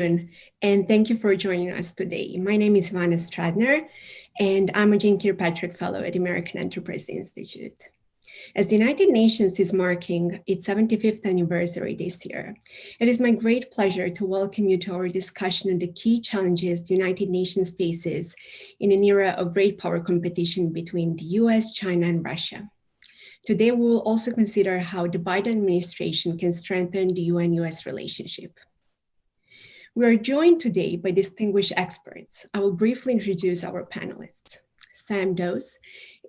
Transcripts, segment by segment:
And thank you for joining us today. My name is Ivana Stradner, and I'm a Jane Kirkpatrick Fellow at the American Enterprise Institute. As the United Nations is marking its 75th anniversary this year, it is my great pleasure to welcome you to our discussion on the key challenges the United Nations faces in an era of great power competition between the US, China, and Russia. Today, we will also consider how the Biden administration can strengthen the UN-US relationship. We are joined today by distinguished experts. I will briefly introduce our panelists. Sam Dose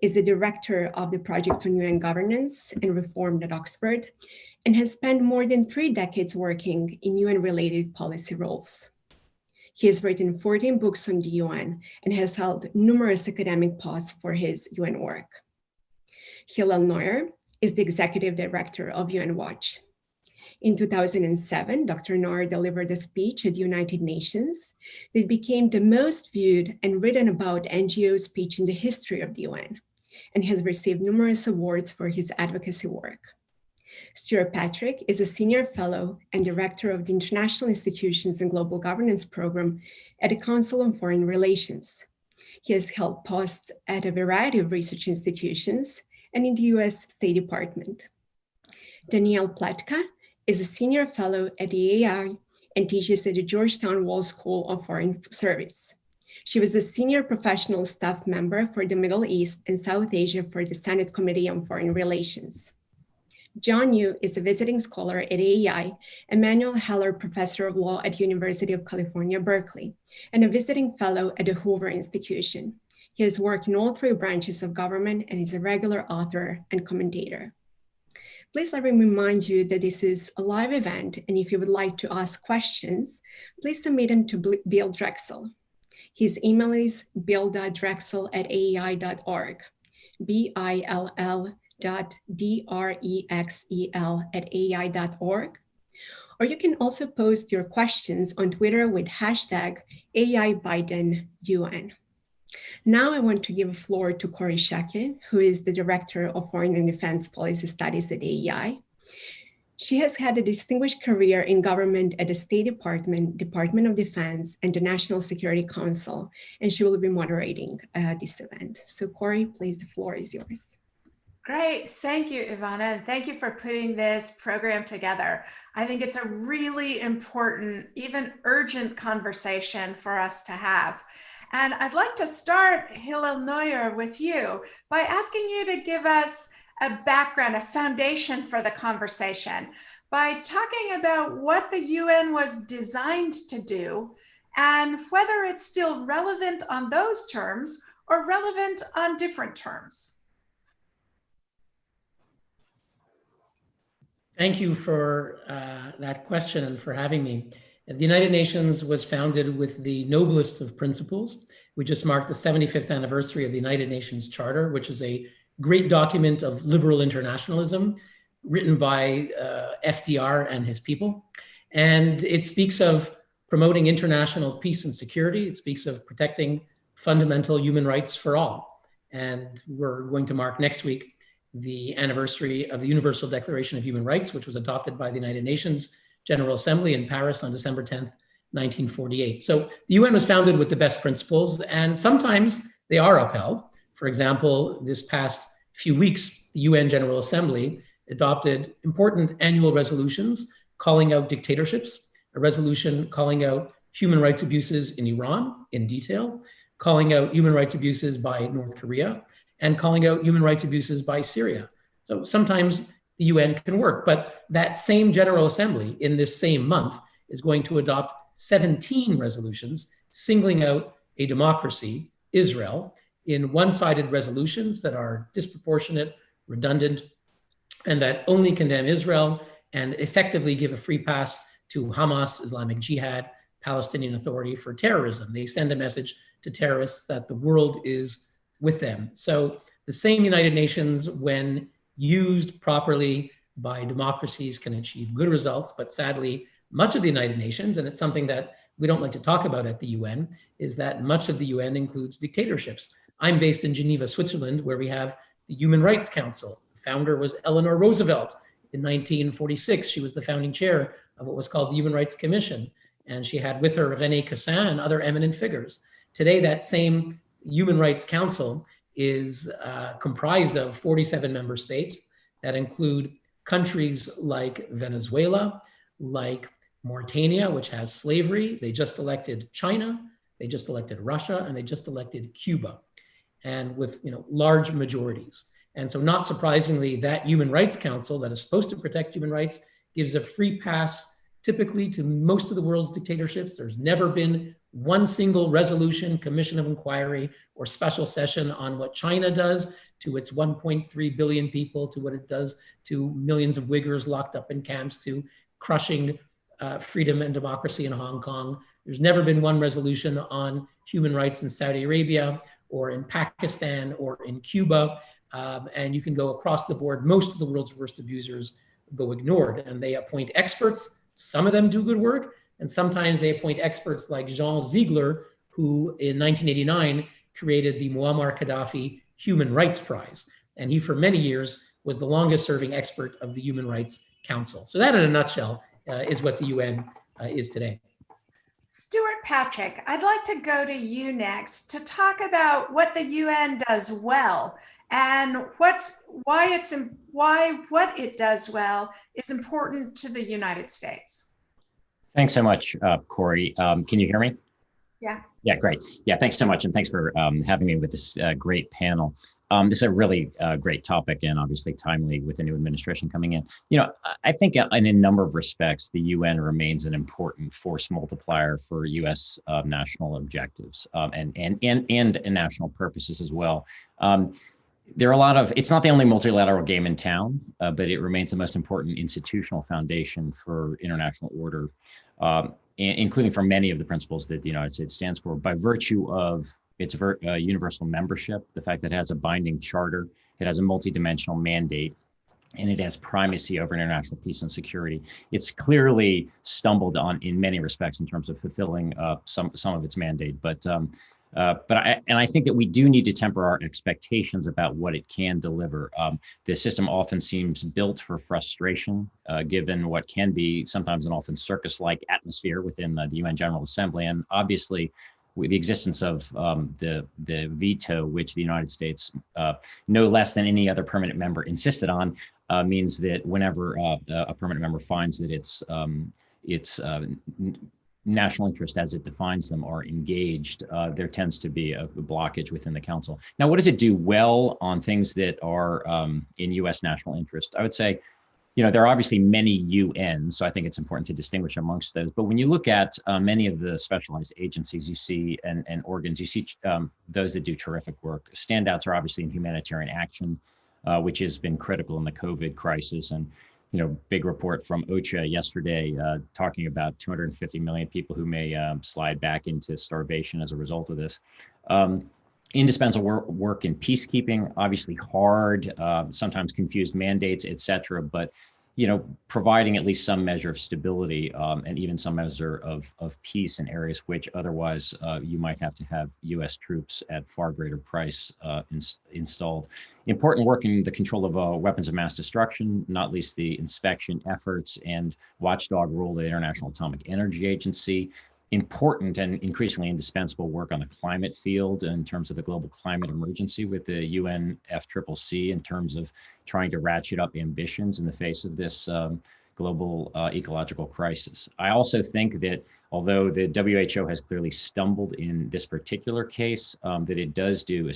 is the director of the Project on UN Governance and Reform at Oxford and has spent more than 3 decades working in UN-related policy roles. He has written 14 books on the UN and has held numerous academic posts for his UN work. Hillel Neuer is the executive director of UN Watch. In 2007, Dr. Neuer delivered a speech at the United Nations that became the most viewed and written about NGO speech in the history of the UN, and has received numerous awards for his advocacy work. Stuart Patrick is a senior fellow and director of the International Institutions and Global Governance Program at the Council on Foreign Relations. He has held posts at a variety of research institutions and in the US State Department. Danielle Pletka is a senior fellow at the AI and teaches at the Georgetown Wall School of Foreign Service. She was a senior professional staff member for the Middle East and South Asia for the Senate Committee on Foreign Relations. John Yu is a visiting scholar at AEI, Emanuel Heller Professor of Law at the University of California, Berkeley, and a visiting fellow at the Hoover Institution. He has worked in all 3 branches of government and is a regular author and commentator. Please let me remind you that this is a live event, and if you would like to ask questions, please submit them to Bill Drexel. His email is bill.drexel@aei.org, bill.drexel@aei.org. Or you can also post your questions on Twitter with hashtag AIBidenUN. Now I want to give the floor to Corey Shake, who is the Director of Foreign and Defense Policy Studies at AEI. She has had a distinguished career in government at the State Department, Department of Defense, and the National Security Council, and she will be moderating this event. So Corey, please, the floor is yours. Great, thank you, Ivana, and thank you for putting this program together. I think it's a really important, even urgent conversation for us to have. And I'd like to start, Hillel Neuer, with you by asking you to give us a background, a foundation for the conversation by talking about what the UN was designed to do and whether it's still relevant on those terms or relevant on different terms. Thank you for that question and for having me. The United Nations was founded with the noblest of principles. We just marked the 75th anniversary of the United Nations Charter, which is a great document of liberal internationalism written by FDR and his people. And it speaks of promoting international peace and security. It speaks of protecting fundamental human rights for all. And we're going to mark next week the anniversary of the Universal Declaration of Human Rights, which was adopted by the United Nations General Assembly in Paris on December 10th, 1948. So the UN was founded with the best principles, and sometimes they are upheld. For example, this past few weeks, the UN General Assembly adopted important annual resolutions calling out dictatorships, a resolution calling out human rights abuses in Iran in detail, calling out human rights abuses by North Korea, and calling out human rights abuses by Syria. So sometimes the UN can work, but that same General Assembly in this same month is going to adopt 17 resolutions singling out a democracy, Israel, in one-sided resolutions that are disproportionate, redundant, and that only condemn Israel and effectively give a free pass to Hamas, Islamic Jihad, Palestinian Authority for terrorism. They send a message to terrorists that the world is with them. So the same United Nations, when used properly by democracies, can achieve good results. But sadly, much of the United Nations, and it's something that we don't like to talk about at the UN, is that much of the UN includes dictatorships. I'm based in Geneva, Switzerland, where we have the Human Rights Council. The founder was Eleanor Roosevelt. In 1946, she was the founding chair of what was called the Human Rights Commission. and she had with her René Cassin and other eminent figures. Today, that same Human Rights Council is comprised of 47 member states that include countries like Venezuela, like Mauritania, which has slavery. They just elected China, they just elected Russia, and they just elected Cuba, and with large majorities. And so not surprisingly, that Human Rights Council that is supposed to protect human rights gives a free pass typically to most of the world's dictatorships. There's never been one single resolution, commission of inquiry, or special session on what China does to its 1.3 billion people, to what it does to millions of Uyghurs locked up in camps, to crushing freedom and democracy in Hong Kong. There's never been one resolution on human rights in Saudi Arabia or in Pakistan or in Cuba. And you can go across the board. Most of the world's worst abusers go ignored, and they appoint experts. Some of them do good work, and sometimes they appoint experts like Jean Ziegler, who in 1989 created the Muammar Gaddafi Human Rights Prize. And he, for many years, was the longest serving expert of the Human Rights Council. So that, in a nutshell, is what the UN is today. Stuart Patrick, I'd like to go to you next to talk about what the UN does well and what it does well is important to the United States. Thanks so much, Corey. Can you hear me? Yeah. Yeah, great. Yeah, thanks so much. And thanks for having me with this great panel. This is a really great topic and obviously timely with the new administration coming in. I think in a number of respects, the UN remains an important force multiplier for US national objectives and national purposes as well. There are a lot of, it's not the only multilateral game in town, but it remains the most important institutional foundation for international order, including for many of the principles that the United States stands for, by virtue of its universal membership, the fact that it has a binding charter, it has a multidimensional mandate, and it has primacy over international peace and security. It's clearly stumbled on in many respects in terms of fulfilling some of its mandate, but I think that we do need to temper our expectations about what it can deliver. The system often seems built for frustration, given what can be sometimes an often circus-like atmosphere within the UN General Assembly. And obviously, with the existence of the veto, which the United States, no less than any other permanent member, insisted on, means that whenever a permanent member finds that its national interest as it defines them are engaged, there tends to be a blockage within the council. Now, what does it do well on things that are in US national interest? I would say, there are obviously many UNs, so I think it's important to distinguish amongst those. But when you look at many of the specialized agencies you see and organs, you see those that do terrific work. Standouts are obviously in humanitarian action, which has been critical in the COVID crisis. And big report from OCHA yesterday talking about 250 million people who may slide back into starvation as a result of this. Indispensable work in peacekeeping, obviously hard, sometimes confused mandates, et cetera, but providing at least some measure of stability and even some measure of peace in areas which otherwise you might have to have US troops at far greater price installed. Important work in the control of weapons of mass destruction, not least the inspection efforts and watchdog role of the International Atomic Energy Agency. Important and increasingly indispensable work on the climate field in terms of the global climate emergency with the UNFCCC in terms of trying to ratchet up ambitions in the face of this global ecological crisis. I also think that although the WHO has clearly stumbled in this particular case, that it does do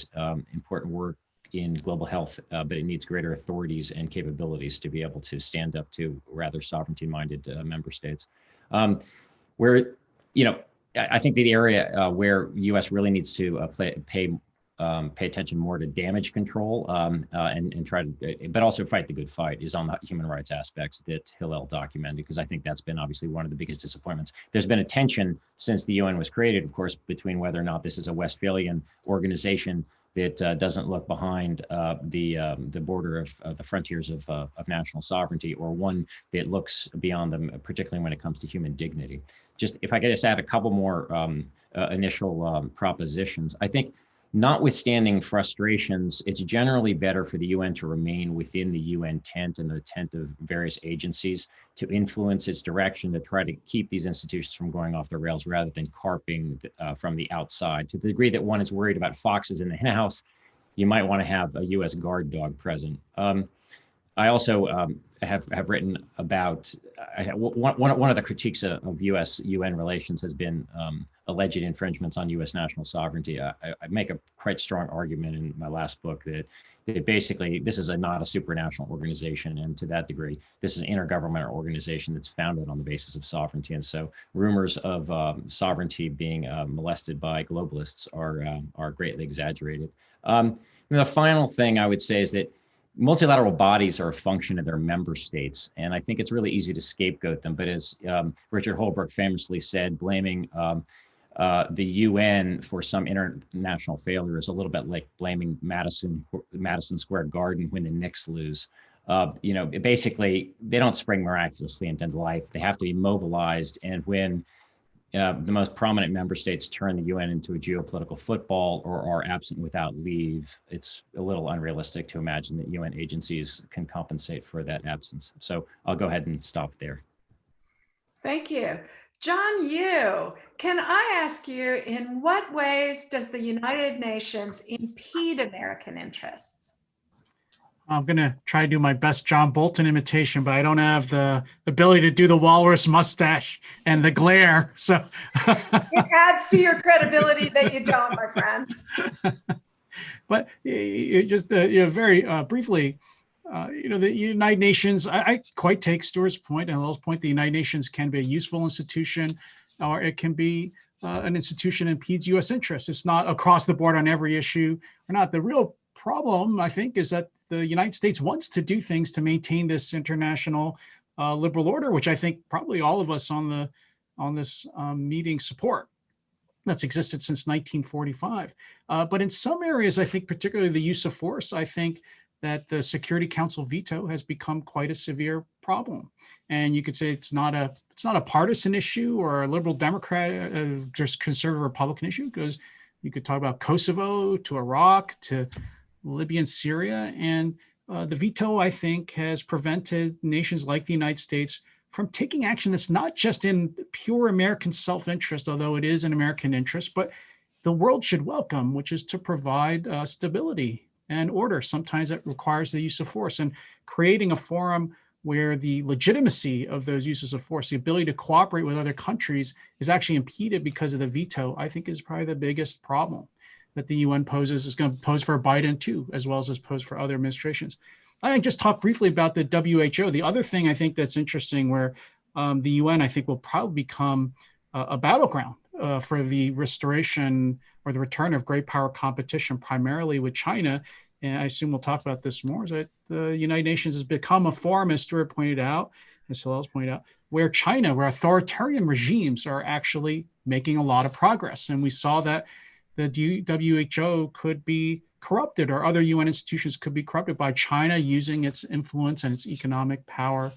important work in global health, but it needs greater authorities and capabilities to be able to stand up to rather sovereignty-minded member states. I think the area where U.S. really needs to pay attention more to damage control and try to, but also fight the good fight is on the human rights aspects that Hillel documented, because I think that's been obviously one of the biggest disappointments. There's been a tension since the UN was created, of course, between whether or not this is a Westphalian organization that doesn't look behind the border of the frontiers of national sovereignty, or one that looks beyond them, particularly when it comes to human dignity. Just if I could just add a couple more initial propositions. I think Notwithstanding frustrations, it's generally better for the UN to remain within the UN tent and the tent of various agencies to influence its direction, to try to keep these institutions from going off the rails rather than carping from the outside. To the degree that one is worried about foxes in the henhouse, you might want to have a US guard dog present. I also have written about one of the critiques of US-UN relations has been alleged infringements on US national sovereignty. I make a quite strong argument in my last book that basically this is not a supranational organization, and to that degree, this is an intergovernmental organization that's founded on the basis of sovereignty. And so rumors of sovereignty being molested by globalists are greatly exaggerated. And the final thing I would say is that multilateral bodies are a function of their member states, and I think it's really easy to scapegoat them. But as Richard Holbrooke famously said, blaming the UN for some international failure is a little bit like blaming Madison Square Garden when the Knicks lose. Basically, they don't spring miraculously into life. They have to be mobilized, and when the most prominent member states turn the UN into a geopolitical football or are absent without leave, it's a little unrealistic to imagine that UN agencies can compensate for that absence. So I'll go ahead and stop there. Thank you. John Yoo, can I ask you, in what ways does the United Nations impede American interests? I'm going to try to do my best John Bolton imitation, but I don't have the ability to do the walrus mustache and the glare. So it adds to your credibility that you don't, my friend. But just very briefly, the United Nations, I quite take Stuart's point and Lowell's point. The United Nations can be a useful institution, or it can be an institution that impedes U.S. interests. It's not across the board on every issue or not. The real problem, I think, is that the United States wants to do things to maintain this international liberal order, which I think probably all of us on this meeting support. That's existed since 1945. But in some areas, I think particularly the use of force, I think that the Security Council veto has become quite a severe problem. And you could say it's not a partisan issue or a liberal Democrat, just conservative Republican issue, because you could talk about Kosovo to Iraq to Libya and Syria. And the veto, I think, has prevented nations like the United States from taking action that's not just in pure American self-interest, although it is an American interest, but the world should welcome, which is to provide stability and order. Sometimes it requires the use of force, and creating a forum where the legitimacy of those uses of force, the ability to cooperate with other countries, is actually impeded because of the veto, I think is probably the biggest problem that the UN poses, is going to pose for Biden too, as well as it's posed for other administrations. I think just talk briefly about the WHO. The other thing I think that's interesting, where the UN, I think, will probably become a battleground for the restoration or the return of great power competition, primarily with China. And I assume we'll talk about this more, is that the United Nations has become a forum, as Stuart pointed out, as Hillel's pointed out, where where authoritarian regimes are actually making a lot of progress. And we saw that the WHO could be corrupted, or other UN institutions could be corrupted by China using its influence and its economic power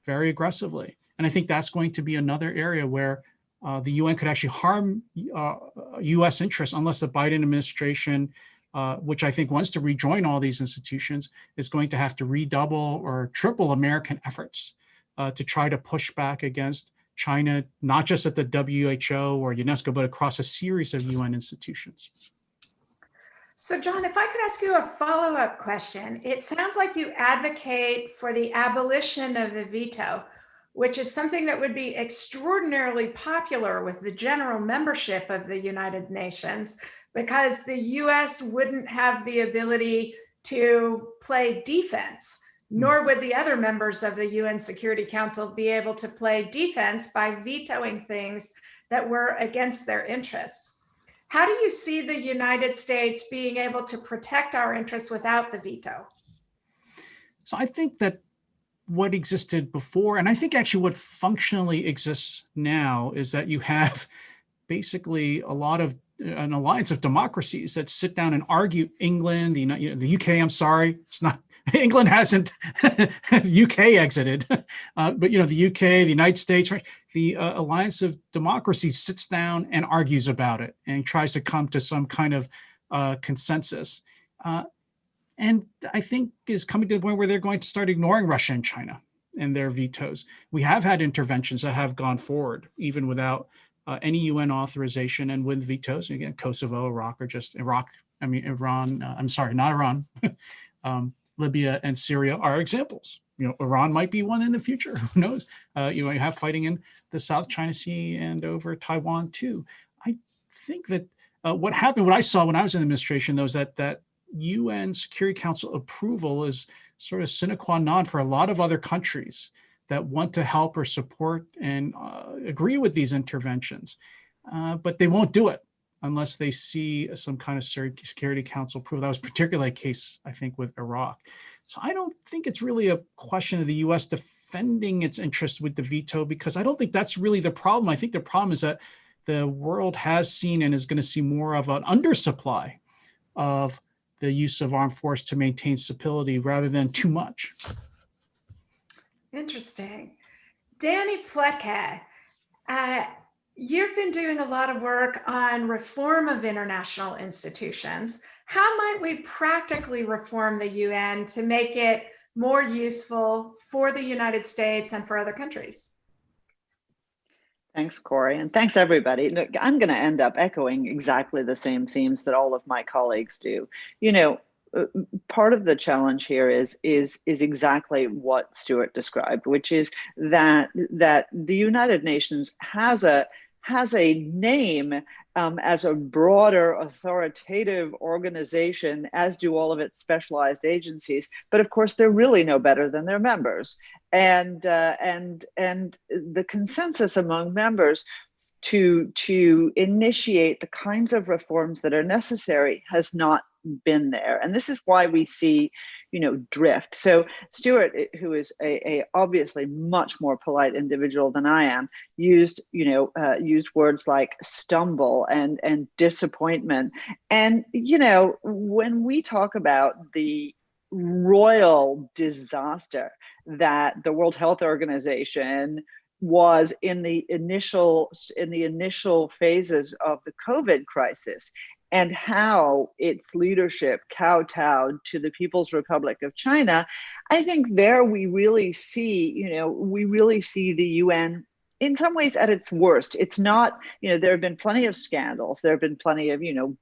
very aggressively. And I think that's going to be another area where the UN could actually harm US interests, unless the Biden administration, which I think wants to rejoin all these institutions, is going to have to redouble or triple American efforts to try to push back against China, not just at the WHO or UNESCO, but across a series of UN institutions. So John, if I could ask you a follow-up question, it sounds like you advocate for the abolition of the veto, which is something that would be extraordinarily popular with the general membership of the United Nations, because the US wouldn't have the ability to play defense, nor would the other members of the UN Security Council be able to play defense by vetoing things that were against their interests. How do you see the United States being able to protect our interests without the veto? So I think that what existed before, and I think actually what functionally exists now, is that you have basically an alliance of democracies that sit down and argue. England, the UK, I'm sorry, it's not, England hasn't, the UK exited, but the UK, the United States, right? The alliance of democracies sits down and argues about it and tries to come to some kind of consensus. And I think is coming to the point where they're going to start ignoring Russia and China and their vetoes. We have had interventions that have gone forward, even without any UN authorization and with vetoes. Again, Kosovo, Iraq, or just Iran, I'm sorry, not Iran. Libya and Syria are examples. Iran might be one in the future. Who knows? You have fighting in the South China Sea and over Taiwan too. I think that what I saw when I was in the administration, though, is that UN Security Council approval is sort of sine qua non for a lot of other countries that want to help or support and agree with these interventions, but they won't do it unless they see some kind of Security Council approval. That was particularly a case, I think, with Iraq. So I don't think it's really a question of the US defending its interests with the veto, because I don't think that's really the problem. I think the problem is that the world has seen and is going to see more of an undersupply of the use of armed force to maintain stability rather than too much. Interesting. Danny Pletke, you've been doing a lot of work on reform of international institutions. How might we practically reform the UN to make it more useful for the United States and for other countries? Thanks, Corey, and thanks everybody. Look, I'm going to end up echoing exactly the same themes that all of my colleagues do. Part of the challenge here is exactly what Stuart described, which is that the United Nations has a name as a broader authoritative organization, as do all of its specialized agencies. But of course, they're really no better than their members. And the consensus among members to initiate the kinds of reforms that are necessary has not been there. And this is why we see, drift. So Stuart, who is a obviously much more polite individual than I am, used words like stumble and disappointment. And, when we talk about the royal disaster that the World Health Organization was in the initial phases of the COVID crisis, and how its leadership kowtowed to the People's Republic of China, I think there we really see the UN in some ways at its worst. It's not, there have been plenty of scandals. There have been plenty of,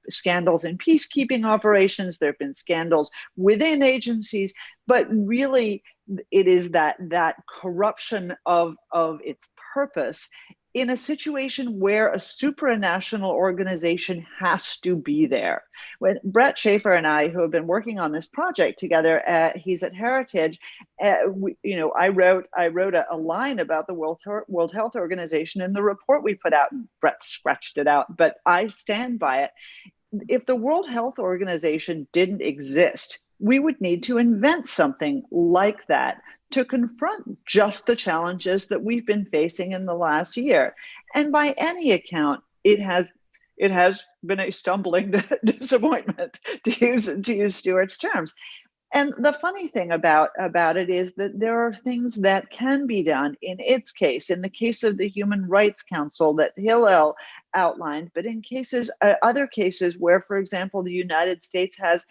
scandals in peacekeeping operations. There have been scandals within agencies, but really it is that corruption of its purpose in a situation where a supranational organization has to be there. When Brett Schaefer and I, who have been working on this project together, he's at Heritage, I wrote a line about the World Health Organization in the report we put out, and Brett scratched it out, but I stand by it. If the World Health Organization didn't exist, we would need to invent something like that to confront just the challenges that we've been facing in the last year. And by any account, it has been a stumbling disappointment, to use Stuart's terms. And the funny thing about it is that there are things that can be done in its case, in the case of the Human Rights Council that Hillel outlined, but in other cases where, for example, the United States has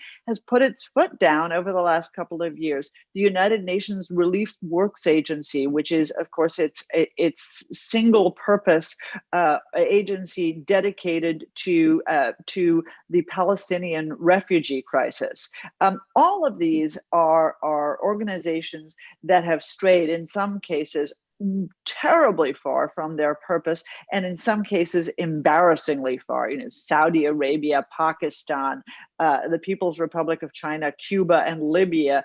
put its foot down over the last couple of years. The United Nations Relief Works Agency, which is, of course, its single purpose agency dedicated to the Palestinian refugee crisis. All of these are organizations that have strayed, in some cases, terribly far from their purpose, and in some cases embarrassingly far. Saudi Arabia, Pakistan, the People's Republic of China, Cuba, and Libya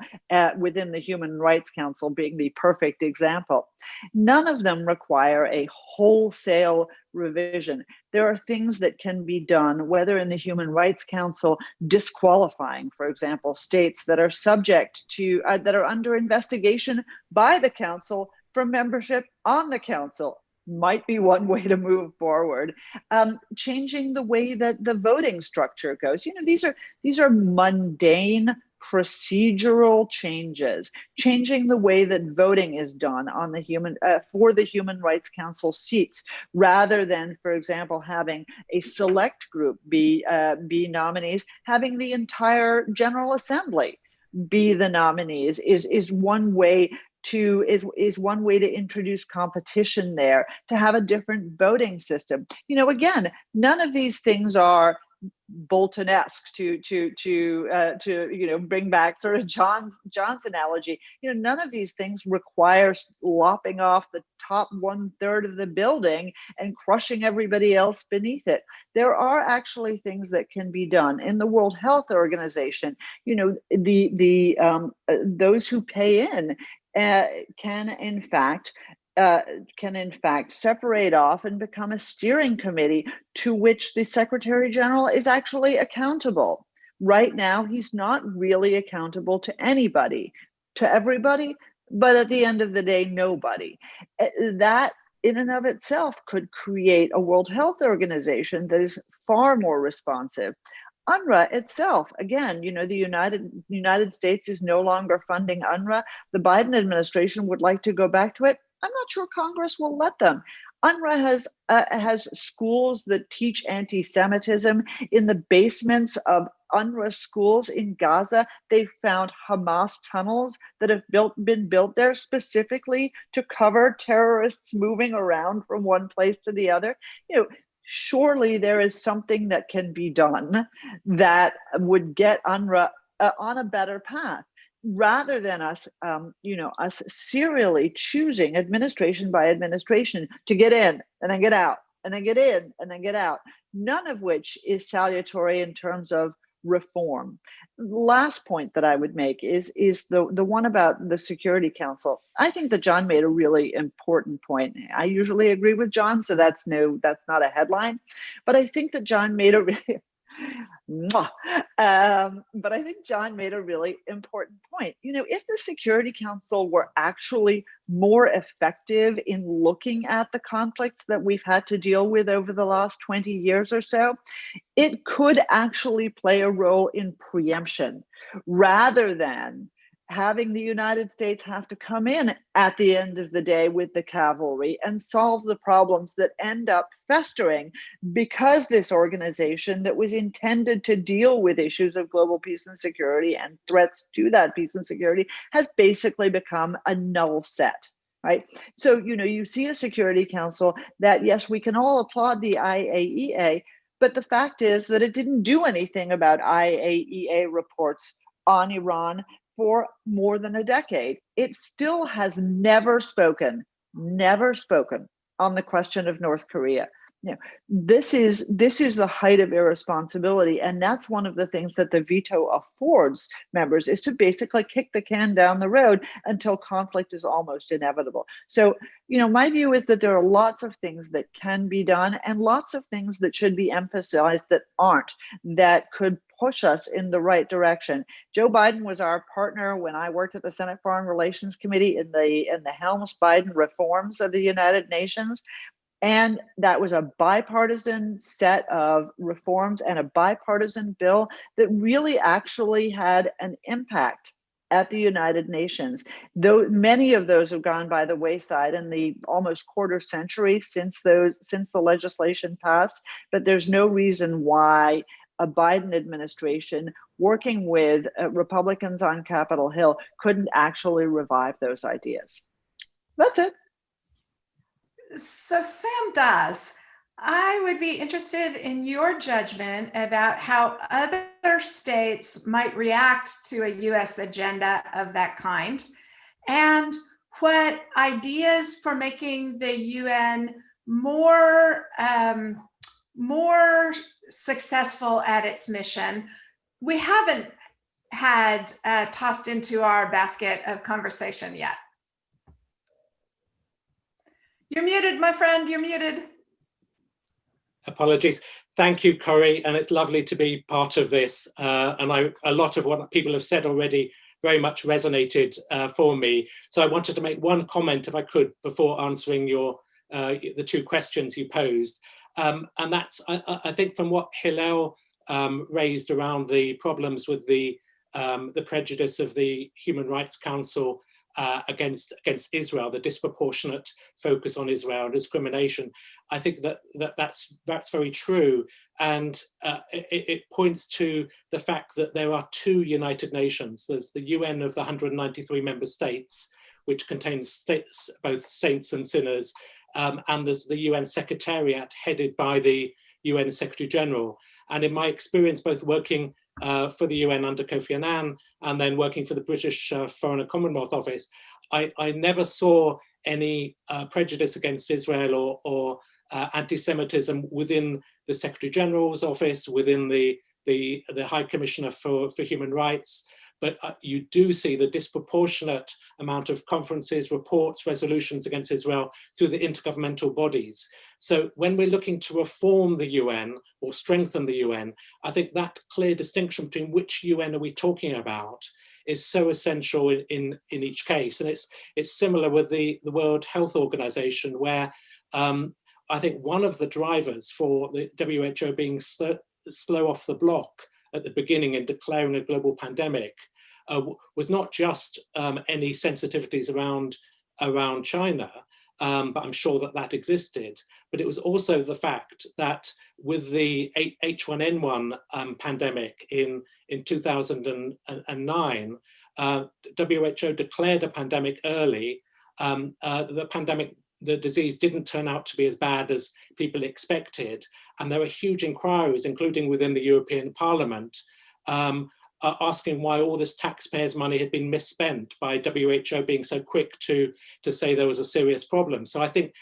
within the Human Rights Council being the perfect example. None of them require a wholesale revision. There are things that can be done, whether in the Human Rights Council, disqualifying, for example, states that are subject to, that are under investigation by the Council for membership on the Council might be one way to move forward. Changing the way that the voting structure goes. These are mundane procedural changes, changing the way that voting is done on the for the Human Rights Council seats, rather than, for example, having a select group be nominees, having the entire General Assembly be the nominees is one way to introduce competition there, to have a different voting system. You know, again, none of these things are Bolton-esque, to you know, bring back sort of John's analogy. You know, none of these things require lopping off the top 1/3 of the building and crushing everybody else beneath it. There are actually things that can be done in the World Health Organization. You know, those who pay in can in fact separate off and become a steering committee to which the Secretary General is actually accountable. Right now, he's not really accountable to anybody, to everybody, but at the end of the day, nobody. That in and of itself could create a World Health Organization that is far more responsive. UNRWA itself, again, you know, the United States is no longer funding UNRWA. The Biden administration would like to go back to it. I'm not sure Congress will let them. UNRWA has schools that teach anti-Semitism. In the basements of UNRWA schools in Gaza, they found Hamas tunnels that have been built there specifically to cover terrorists moving around from one place to the other. You know, surely there is something that can be done that would get UNRWA on a better path, rather than us, us serially choosing administration by administration to get in and then get out and then get in and then get out, none of which is salutary in terms of reform. Last point that I would make is the one about the Security Council. I think that John made a really important point. I usually agree with John, so that's not a headline, but I think that John made a really but I think John made a really important point. You know, if the Security Council were actually more effective in looking at the conflicts that we've had to deal with over the last 20 years or so, it could actually play a role in preemption, rather than having the United States have to come in at the end of the day with the cavalry and solve the problems that end up festering, because this organization that was intended to deal with issues of global peace and security and threats to that peace and security has basically become a null set. Right. So, you know, you see a Security Council that, yes, we can all applaud the IAEA, but the fact is that it didn't do anything about IAEA reports on Iran for more than a decade. It still has never spoken on the question of North Korea. You know, this is the height of irresponsibility, and that's one of the things that the veto affords members, is to basically kick the can down the road until conflict is almost inevitable. So, you know, my view is that there are lots of things that can be done and lots of things that should be emphasized that aren't, that could push us in the right direction. Joe Biden was our partner when I worked at the Senate Foreign Relations Committee in the Helms-Biden reforms of the United Nations. And that was a bipartisan set of reforms and a bipartisan bill that really actually had an impact at the United Nations. Though many of those have gone by the wayside in the almost quarter century since the legislation passed, but there's no reason why a Biden administration working with Republicans on Capitol Hill couldn't actually revive those ideas. That's it. So Sam Dawes, I would be interested in your judgment about how other states might react to a US agenda of that kind, and what ideas for making the UN more successful at its mission we haven't had tossed into our basket of conversation yet. You're muted, my friend, you're muted. Apologies. Thank you, Corey, and it's lovely to be part of this. And a lot of what people have said already very much resonated for me. So I wanted to make one comment, if I could, before answering the two questions you posed. And that's, I think, from what Hillel raised around the problems with the the prejudice of the Human Rights Council against Israel, the disproportionate focus on Israel and discrimination. I think that's very true, and it points to the fact that there are two United Nations. There's the UN of the 193 member states, which contains states, both saints and sinners, and there's the UN Secretariat headed by the UN Secretary General. And in my experience, both working for the UN under Kofi Annan and then working for the British Foreign and Commonwealth Office, I never saw any prejudice against Israel or anti-Semitism within the Secretary General's office, within the High Commissioner for Human Rights. But you do see the disproportionate amount of conferences, reports, resolutions against Israel through the intergovernmental bodies. So when we're looking to reform the UN or strengthen the UN, I think that clear distinction between which UN are we talking about is so essential in each case. And it's similar with the World Health Organization, where I think one of the drivers for the WHO being slow off the block at the beginning in declaring a global pandemic was not just any sensitivities around China, but I'm sure that existed. But it was also the fact that with the H1N1 pandemic in 2009, WHO declared a pandemic early. The disease didn't turn out to be as bad as people expected. And there were huge inquiries, including within the European Parliament, asking why all this taxpayers' money had been misspent by WHO being so quick to say there was a serious problem. So I think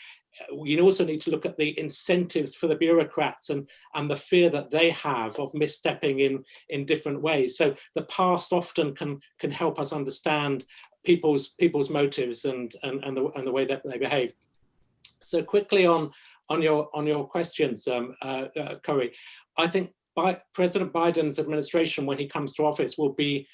you also need to look at the incentives for the bureaucrats and the fear that they have of misstepping in different ways. So the past often can help us understand people's motives and the way that they behave. So quickly on your questions, Corey, I think President Biden's administration, when he comes to office, will be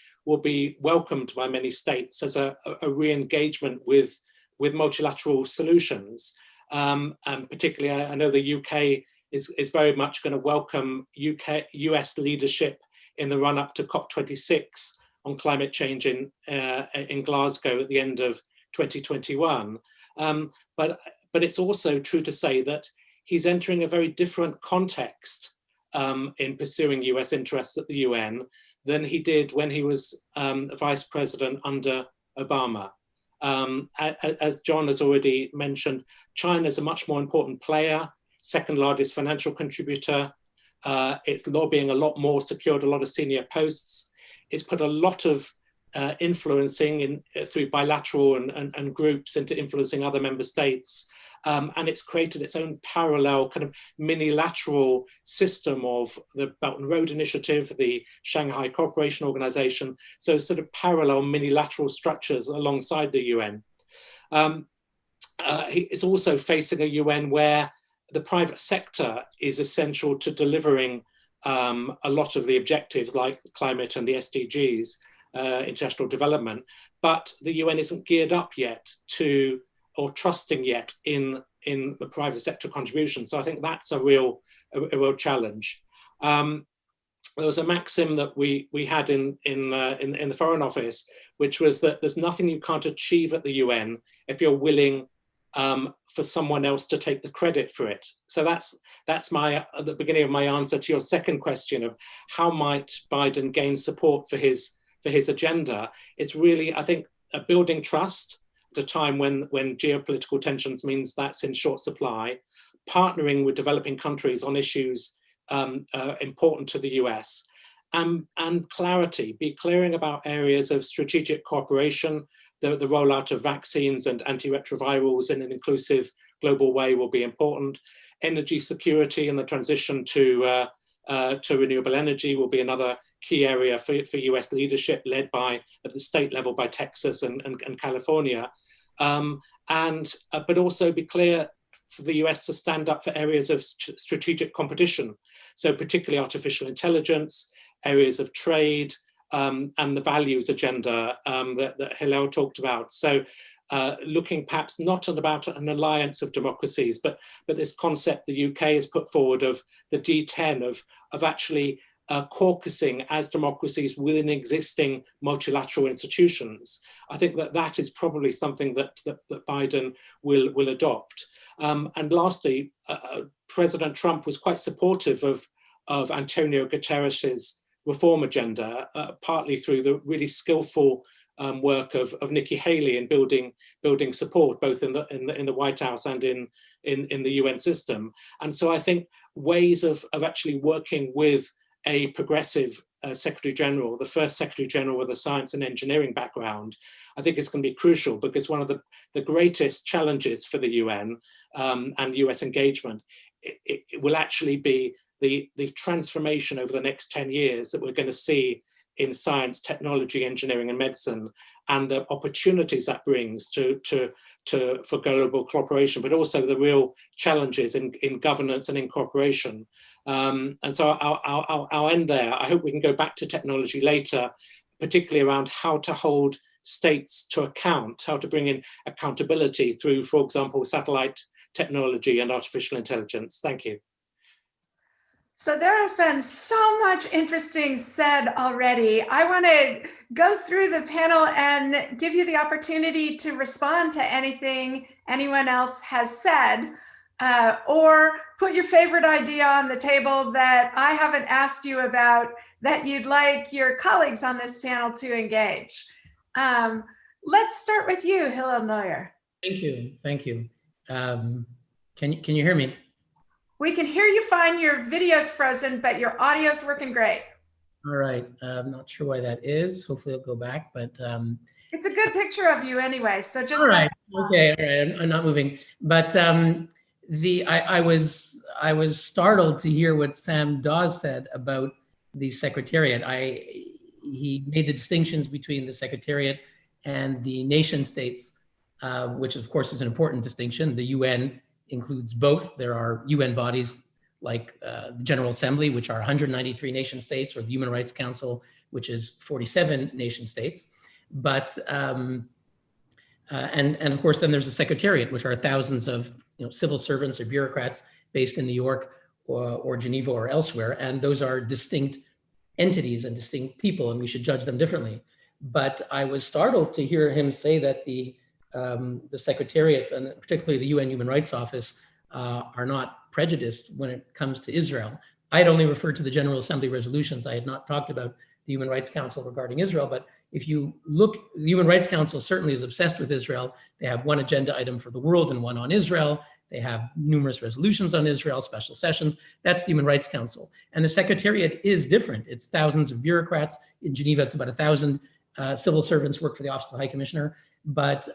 welcomed by many states as a re-engagement with multilateral solutions. And particularly, I know the UK is very much going to welcome US leadership in the run-up to COP26 on climate change in Glasgow at the end of 2021. But it's also true to say that he's entering a very different context in pursuing US interests at the UN than he did when he was vice president under Obama. As John has already mentioned, China is a much more important player, second largest financial contributor. It's lobbying a lot more, secured a lot of senior posts. It's put a lot of influencing through bilateral and groups into influencing other member states. And it's created its own parallel kind of mini-lateral system of the Belt and Road Initiative, the Shanghai Cooperation Organization, so sort of parallel mini-lateral structures alongside the UN. It's also facing a UN where the private sector is essential to delivering a lot of the objectives like climate and the SDGs, international development, but the UN isn't geared up yet to or trusting yet in the private sector contribution. So I think that's a real challenge. There was a maxim that we had in the Foreign Office, which was that there's nothing you can't achieve at the UN if you're willing for someone else to take the credit for it. So that's at the beginning of my answer to your second question of how might Biden gain support for his agenda. It's really, I think, building trust at a time when geopolitical tensions means that's in short supply, partnering with developing countries on issues important to the US, and clarity, be clearing about areas of strategic cooperation. The rollout of vaccines and antiretrovirals in an inclusive global way will be important. Energy security and the transition to renewable energy will be another key area for US leadership, led at the state level by Texas and California. But also be clear for the US to stand up for areas of strategic competition. So particularly artificial intelligence, areas of trade, and the values agenda that Hillel talked about. So looking perhaps not about an alliance of democracies, but this concept the UK has put forward of the D10 of actually caucusing as democracies within existing multilateral institutions. I think that is probably something that Biden will adopt. And lastly, President Trump was quite supportive of Antonio Guterres's reform agenda, partly through the really skillful work of Nikki Haley in building support both in the White House and in the UN system. And so I think ways of actually working with a progressive Secretary General, the first Secretary General with a science and engineering background, I think it's going to be crucial, because one of the greatest challenges for the UN and US engagement, it will actually be the transformation over the next 10 years that we're going to see in science, technology, engineering, and medicine, and the opportunities that brings for global cooperation, but also the real challenges in governance and in cooperation. And so I'll end there. I hope we can go back to technology later, particularly around how to hold states to account, how to bring in accountability through, for example, satellite technology and artificial intelligence. Thank you. So there has been so much interesting said already. I want to go through the panel and give you the opportunity to respond to anything anyone else has said, or put your favorite idea on the table that I haven't asked you about that you'd like your colleagues on this panel to engage. Let's start with you, Hillel Neuer. Thank you. Thank you. Can you hear me? We can hear you fine. Your video's frozen, but your audio's working great. All right. I'm not sure why that is. Hopefully it'll go back, but it's a good picture of you anyway. So just all right. Okay. All right. I'm not moving, but I was startled to hear what Sam Dawes said about the Secretariat. He made the distinctions between the Secretariat and the nation states, which of course is an important distinction. The UN includes both. There are UN bodies like the General Assembly, which are 193 nation states, or the Human Rights Council, which is 47 nation states. But and of course, then there's the Secretariat, which are thousands of civil servants or bureaucrats based in New York or Geneva or elsewhere, and those are distinct entities and distinct people, and we should judge them differently. But I was startled to hear him say that the Secretariat, and particularly the UN Human Rights Office, are not prejudiced when it comes to Israel. I had only referred to the General Assembly resolutions. I had not talked about the Human Rights Council regarding Israel. But if you look, the Human Rights Council certainly is obsessed with Israel. They have one agenda item for the world and one on Israel. They have numerous resolutions on Israel, special sessions. That's the Human Rights Council. And the Secretariat is different. It's thousands of bureaucrats. In Geneva, it's about 1,000 civil servants work for the Office of the High Commissioner. But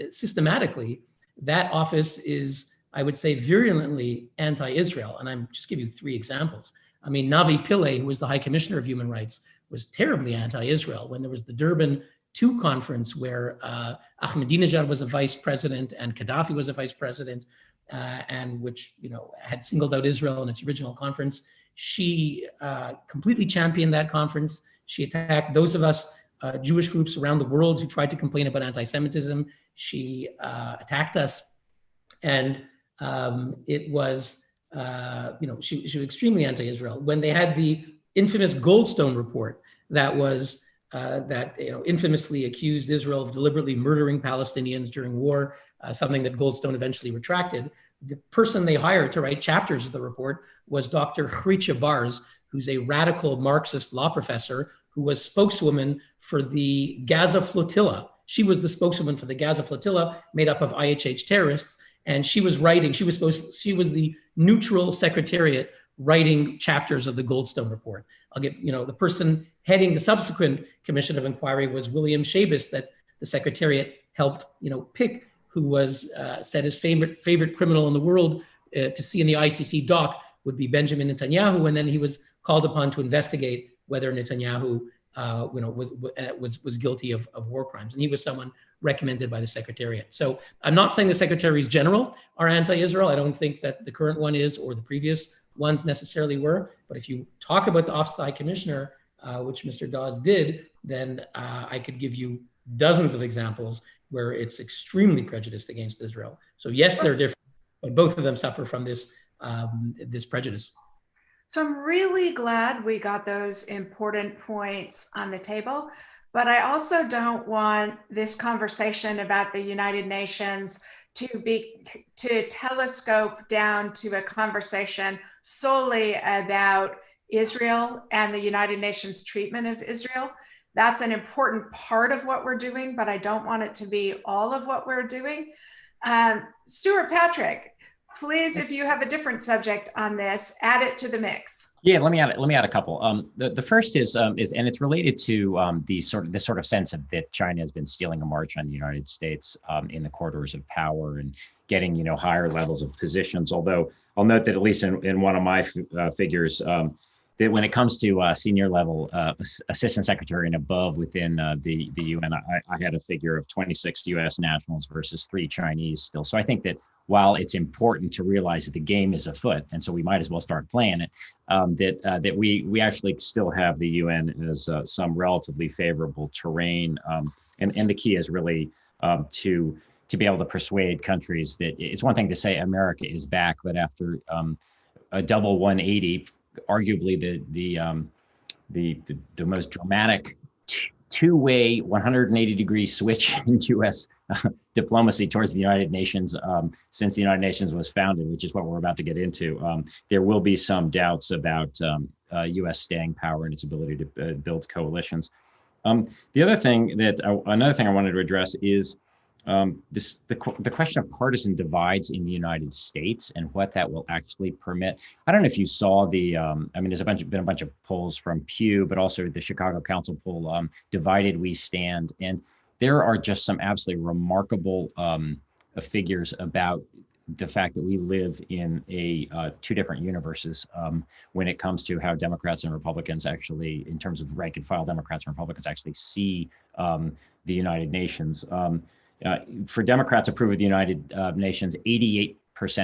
systematically, that office is, I would say, virulently anti-Israel. And I'm just give you 3 examples. I mean, Navi Pillay, who was the High Commissioner of Human Rights, was terribly anti-Israel when there was the Durban II conference where Ahmadinejad was a vice president and Gaddafi was a vice president, and which had singled out Israel in its original conference. She completely championed that conference. She attacked those of us Jewish groups around the world who tried to complain about anti-Semitism. She attacked us, and it was, she was extremely anti-Israel. When they had the infamous Goldstone report that was infamously accused Israel of deliberately murdering Palestinians during war, something that Goldstone eventually retracted, the person they hired to write chapters of the report was Dr. Chritja Bars, who's a radical Marxist law professor who was spokeswoman for the Gaza flotilla. She was the spokeswoman for the Gaza flotilla, made up of IHH terrorists, and she was writing. She was the neutral Secretariat writing chapters of the Goldstone report. I'll give the person heading the subsequent commission of inquiry was William Schabas, that the Secretariat helped pick, who was said his favorite criminal in the world to see in the ICC dock would be Benjamin Netanyahu, and then he was called upon to investigate whether Netanyahu was guilty of war crimes. And he was someone recommended by the Secretariat. So I'm not saying the Secretaries General are anti-Israel. I don't think that the current one is, or the previous ones necessarily were. But if you talk about the Office of the High Commissioner, which Mr. Dawes did, then I could give you dozens of examples where it's extremely prejudiced against Israel. So yes, they're different, but both of them suffer from this prejudice. So I'm really glad we got those important points on the table, but I also don't want this conversation about the United Nations to telescope down to a conversation solely about Israel and the United Nations treatment of Israel. That's an important part of what we're doing, but I don't want it to be all of what we're doing. Stuart Patrick, please, if you have a different subject on this, add it to the mix. Yeah, let me add a couple. The first is and it's related to this sort of sense of that China has been stealing a march on the United States in the corridors of power and getting higher levels of positions. Although I'll note that at least in one of my figures, that when it comes to senior level assistant secretary and above within the UN, I had a figure of 26 U.S. nationals versus 3 Chinese still. So I think that while it's important to realize that the game is afoot, and so we might as well start playing it, that we actually still have the UN as some relatively favorable terrain, and the key is really to be able to persuade countries that it's one thing to say America is back, but after a double 180. Arguably the most dramatic two-way 180-degree switch in U.S. Diplomacy towards the United Nations since the United Nations was founded, which is what we're about to get into. There will be some doubts about U.S. staying power and its ability to build coalitions. Another thing I wanted to address is the question of partisan divides in the United States and what that will actually permit. I don't know if you saw there's been a bunch of polls from Pew, but also the Chicago Council poll, Divided We Stand. And there are just some absolutely remarkable figures about the fact that we live in two different universes when it comes to how Democrats and Republicans actually, in terms of rank and file Democrats and Republicans actually see the United Nations. For Democrats approve of the United Nations, 88%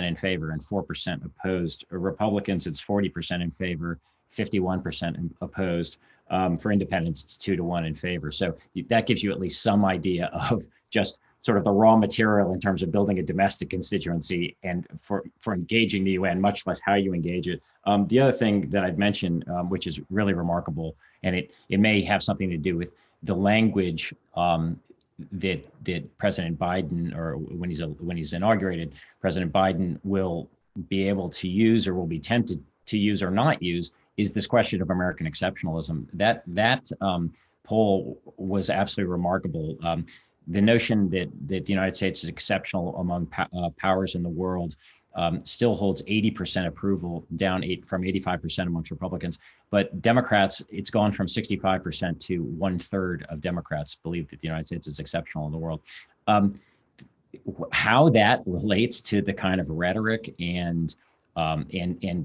in favor and 4% opposed. Republicans, it's 40% in favor, 51% opposed. For independents, it's 2-1 in favor. So that gives you at least some idea of just sort of the raw material in terms of building a domestic constituency and for engaging the UN, much less how you engage it. The other thing that I'd mention, which is really remarkable, and it may have something to do with the language that President Biden, or when he's inaugurated, President Biden will be able to use or will be tempted to use or not use, is this question of American exceptionalism. That poll was absolutely remarkable. The notion that the United States is exceptional among powers in the world still holds 80% approval, down from 85% amongst Republicans. But Democrats, it's gone from 65% to 1/3 of Democrats believe that the United States is exceptional in the world. How that relates to the kind of rhetoric and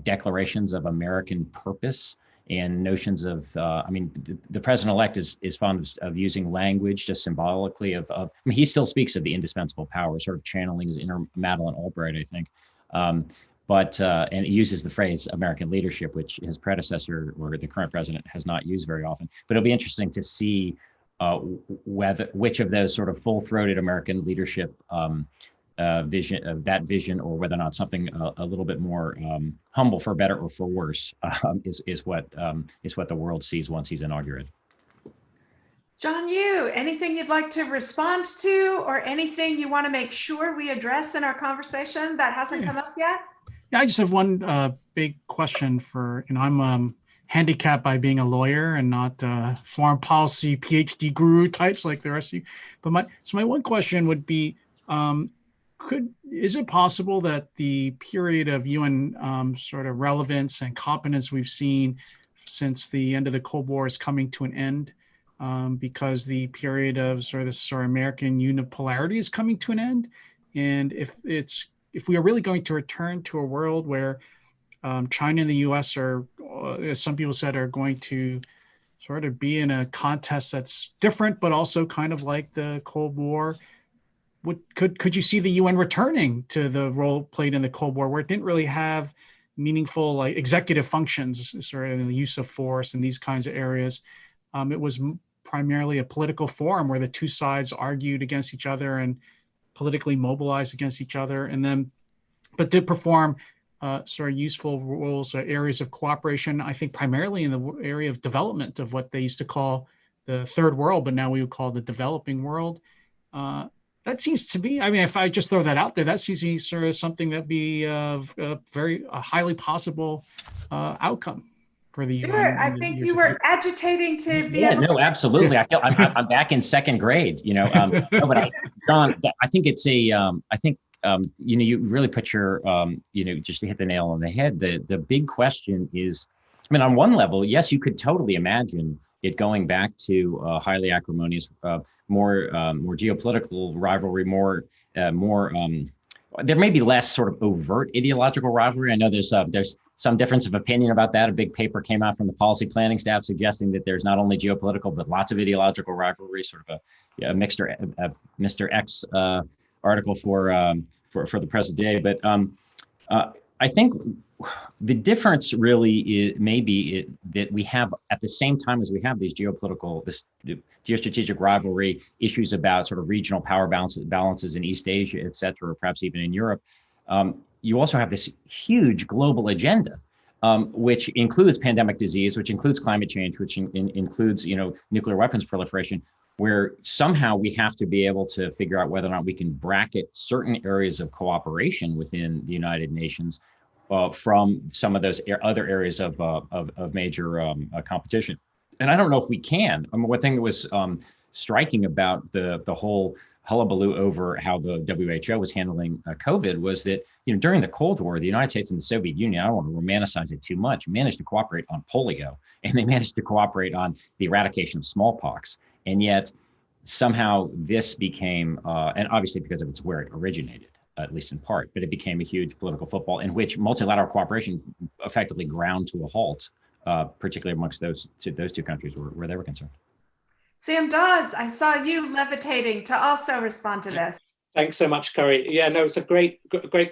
declarations of American purpose and notions of, the president-elect is fond of using language just symbolically he still speaks of the indispensable power, sort of channeling his inner Madeleine Albright, I think. And he uses the phrase American leadership, which his predecessor or the current president has not used very often. But it'll be interesting to see which of those sort of full-throated American leadership vision, or whether or not something a little bit more humble, for better or for worse, is what the world sees once he's inaugurated. John Yoo, anything you'd like to respond to, or anything you want to make sure we address in our conversation that hasn't come up yet? Yeah, I just have one big question for, I'm handicapped by being a lawyer and not foreign policy PhD guru types like the rest of you. But my one question would be, is it possible that the period of UN sort of relevance and competence we've seen since the end of the Cold War is coming to an end? Because the period of sort of American unipolarity is coming to an end, and if we are really going to return to a world where China and the U.S. are, as some people said, are going to sort of be in a contest that's different, but also kind of like the Cold War, could you see the UN returning to the role played in the Cold War, where it didn't really have meaningful executive functions, sort of in the use of force and these kinds of areas? It was primarily a political forum where the two sides argued against each other and politically mobilized against each other, but did perform sort of useful roles or areas of cooperation, I think primarily in the area of development of what they used to call the third world, but now we would call the developing world. That seems to be, I mean, if I just throw that out there, that seems to be sort of something that'd be a highly possible outcome for the Stuart, UN. I think you were agitating to be able no, absolutely. I feel I'm back in second grade, no, but John, I think it's I think, you really put your, just to hit the nail on the head. The big question is, I mean, on one level, yes, you could totally imagine it going back to highly acrimonious, more geopolitical rivalry, more there may be less sort of overt ideological rivalry. I know there's some difference of opinion about that. A big paper came out from the policy planning staff suggesting that there's not only geopolitical, but lots of ideological rivalry, sort of a Mr. X article for the present day. But I think the difference really is maybe that we have, at the same time as we have these geostrategic rivalry issues about sort of regional power balances in East Asia, et cetera, or perhaps even in Europe, you also have this huge global agenda, which includes pandemic disease, which includes climate change, which includes nuclear weapons proliferation, where somehow we have to be able to figure out whether or not we can bracket certain areas of cooperation within the United Nations from some of those other areas of major competition. And I don't know if we can. I mean, one thing that was striking about the whole hullabaloo over how the WHO was handling COVID was that, during the Cold War, the United States and the Soviet Union, I don't want to romanticize it too much, managed to cooperate on polio, and they managed to cooperate on the eradication of smallpox. And yet somehow this became, and obviously because of it's where it originated, at least in part, but it became a huge political football in which multilateral cooperation effectively ground to a halt, particularly amongst those two countries where they were concerned. Sam Dawes, I saw you levitating to also respond to this. Thanks so much, Corey. Yeah, no, it's a great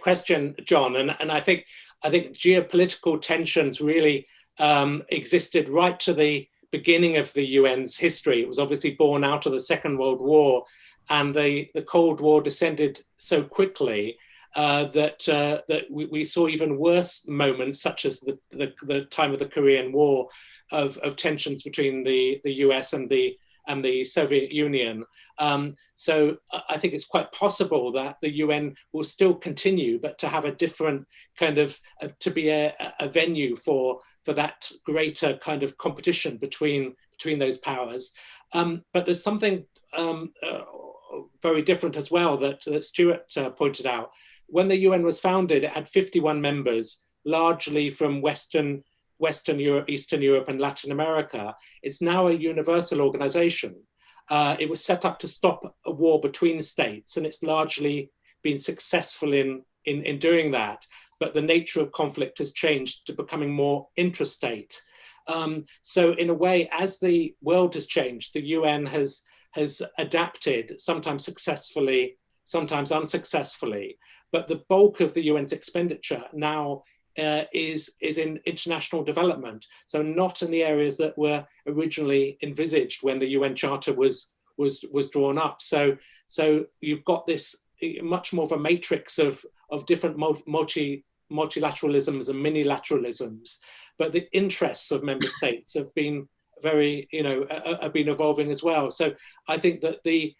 question, John. And I think geopolitical tensions really existed right to the beginning of the UN's history. It was obviously born out of the Second World War, and the Cold War descended so quickly that we saw even worse moments, such as the time of the Korean War, of tensions between the US and the Soviet Union. So I think it's quite possible that the UN will still continue, but to have a different kind of, to be a venue for that greater kind of competition between those powers. But there's something very different as well that Stuart pointed out. When the UN was founded, it had 51 members, largely from Western Europe, Eastern Europe, and Latin America. It's now a universal organization. It was set up to stop a war between states, and it's largely been successful in doing that. But the nature of conflict has changed to becoming more intrastate. So in a way, as the world has changed, the UN has adapted, sometimes successfully, sometimes unsuccessfully. But the bulk of the UN's expenditure now is in international development. So not in the areas that were originally envisaged when the UN Charter was drawn up. So you've got this much more of a matrix of different multilateralisms and minilateralisms, but the interests of member states have been very, have been evolving as well. So I think that the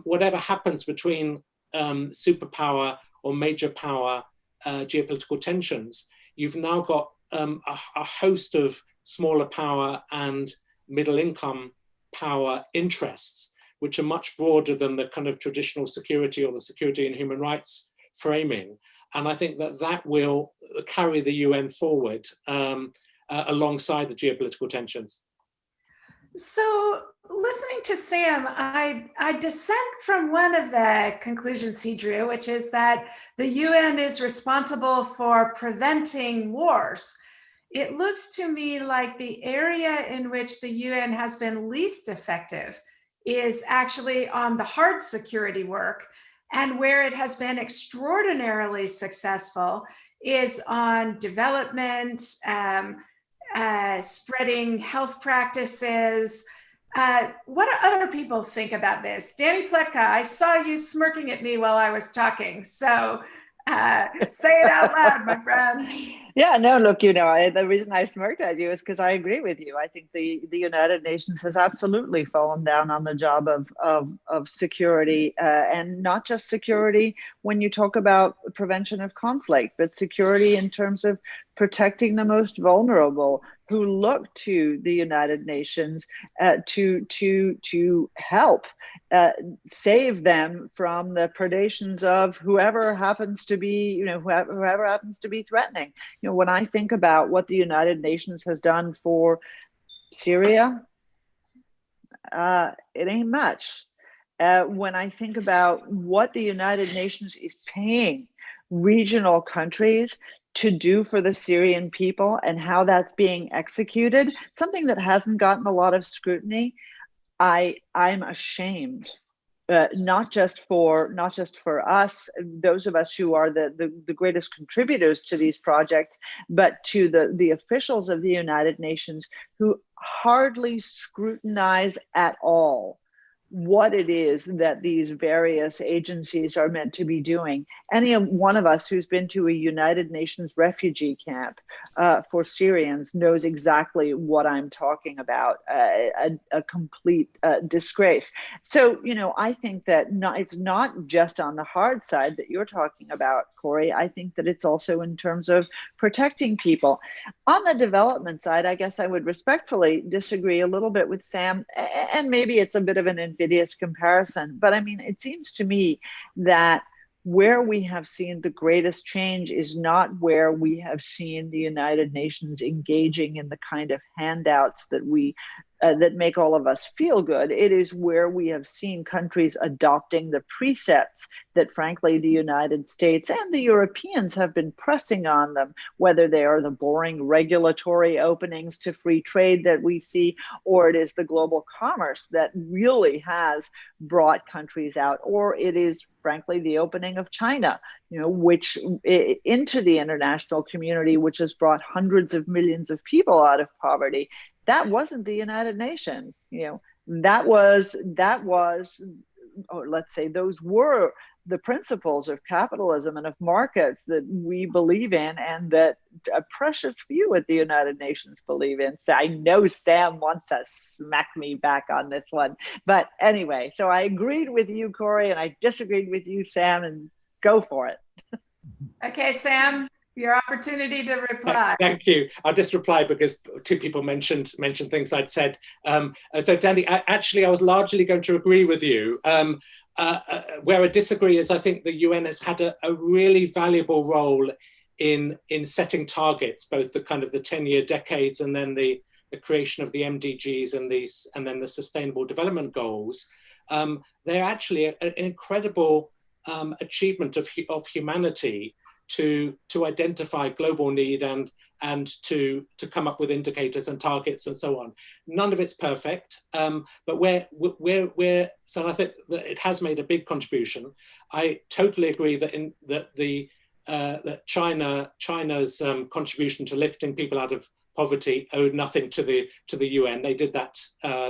whatever happens between superpower or major power geopolitical tensions, you've now got a host of smaller power and middle income power interests, which are much broader than the kind of traditional security or the security and human rights framing. And I think that will carry the UN forward alongside the geopolitical tensions. So listening to Sam, I dissent from one of the conclusions he drew, which is that the UN is responsible for preventing wars. It looks to me like the area in which the UN has been least effective is actually on the hard security work, and where it has been extraordinarily successful is on development, spreading health practices. What do other people think about this? Danny Pletka, I saw you smirking at me while I was talking. So Say it out loud, my friend. Yeah, no, look, the reason I smirked at you is because I agree with you. I think the United Nations has absolutely fallen down on the job of security, and not just security when you talk about prevention of conflict, but security in terms of protecting the most vulnerable who look to the United Nations to help save them from the predations of whoever happens to be, whoever happens to be threatening. When I think about what the United Nations has done for Syria, it ain't much. When I think about what the United Nations is paying regional countries to do for the Syrian people and how that's being executed, something that hasn't gotten a lot of scrutiny, I'm ashamed. Not just for us, those of us who are the greatest contributors to these projects, but to the officials of the United Nations who hardly scrutinize at all what it is that these various agencies are meant to be doing. Any one of us who's been to a United Nations refugee camp for Syrians knows exactly what I'm talking about, a complete disgrace. So, I think that it's not just on the hard side that you're talking about, Corey. I think that it's also in terms of protecting people. On the development side, I guess I would respectfully disagree a little bit with Sam, and maybe it's a bit of an invidious comparison, but I mean, it seems to me that where we have seen the greatest change is not where we have seen the United Nations engaging in the kind of handouts that that make all of us feel good. It is where we have seen countries adopting the precepts that, frankly, the United States and the Europeans have been pressing on them, whether they are the boring regulatory openings to free trade that we see, or it is the global commerce that really has brought countries out, or it is, frankly, the opening of China, which into the international community, which has brought hundreds of millions of people out of poverty. That wasn't the United Nations. That was, or let's say those were the principles of capitalism and of markets that we believe in, and that a precious few at the United Nations believe in. So I know Sam wants to smack me back on this one. But anyway, so I agreed with you, Corey, and I disagreed with you, Sam, and go for it. Okay, Sam, your opportunity to reply. Thank you. I'll just reply because two people mentioned things I'd said. So Danny, I was largely going to agree with you. Where I disagree is I think the UN has had a really valuable role in setting targets, both the kind of the 10-year decades and then the creation of the MDGs and then the Sustainable Development Goals. They're actually an incredible achievement of humanity to identify global need and to come up with indicators and targets and so on. None of it's perfect, but so I think that it has made a big contribution. I totally agree that China's contribution to lifting people out of poverty owed nothing to the UN. They did that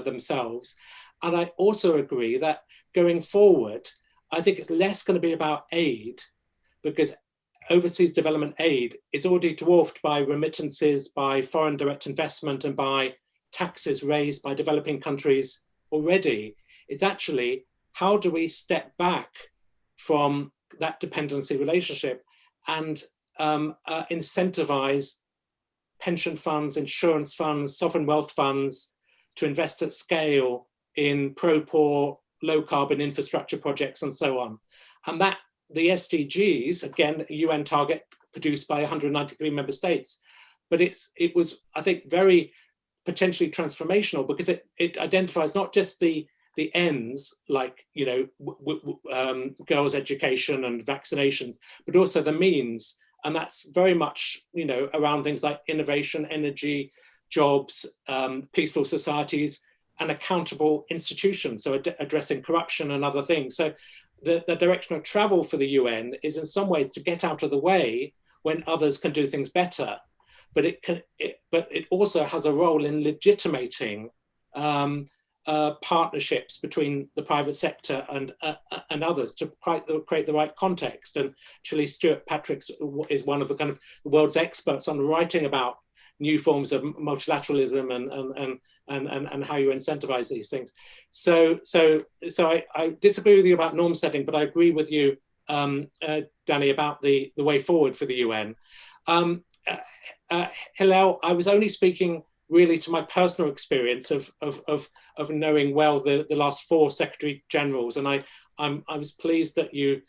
themselves. And I also agree that going forward, I think it's less going to be about aid, because overseas development aid is already dwarfed by remittances, by foreign direct investment, and by taxes raised by developing countries already. It's actually, how do we step back from that dependency relationship and incentivize pension funds, insurance funds, sovereign wealth funds to invest at scale in pro-poor, low-carbon infrastructure projects and so on. And that the SDGs, again, a UN target produced by 193 member states, but it was, I think, very potentially transformational, because it identifies not just the ends, like girls' education and vaccinations, but also the means, and that's very much around things like innovation, energy, jobs, peaceful societies, and accountable institutions, so addressing corruption and other things. So the direction of travel for the UN is in some ways to get out of the way when others can do things better, but it also has a role in legitimating partnerships between the private sector and others to create the right context. And actually, Stuart Patrick is one of the kind of the world's experts on writing about new forms of multilateralism and how you incentivize these things. So I disagree with you about norm setting, but I agree with you, Danny, about the way forward for the UN. Hillel, I was only speaking really to my personal experience of knowing well the last 4 Secretary Generals, and I was pleased that you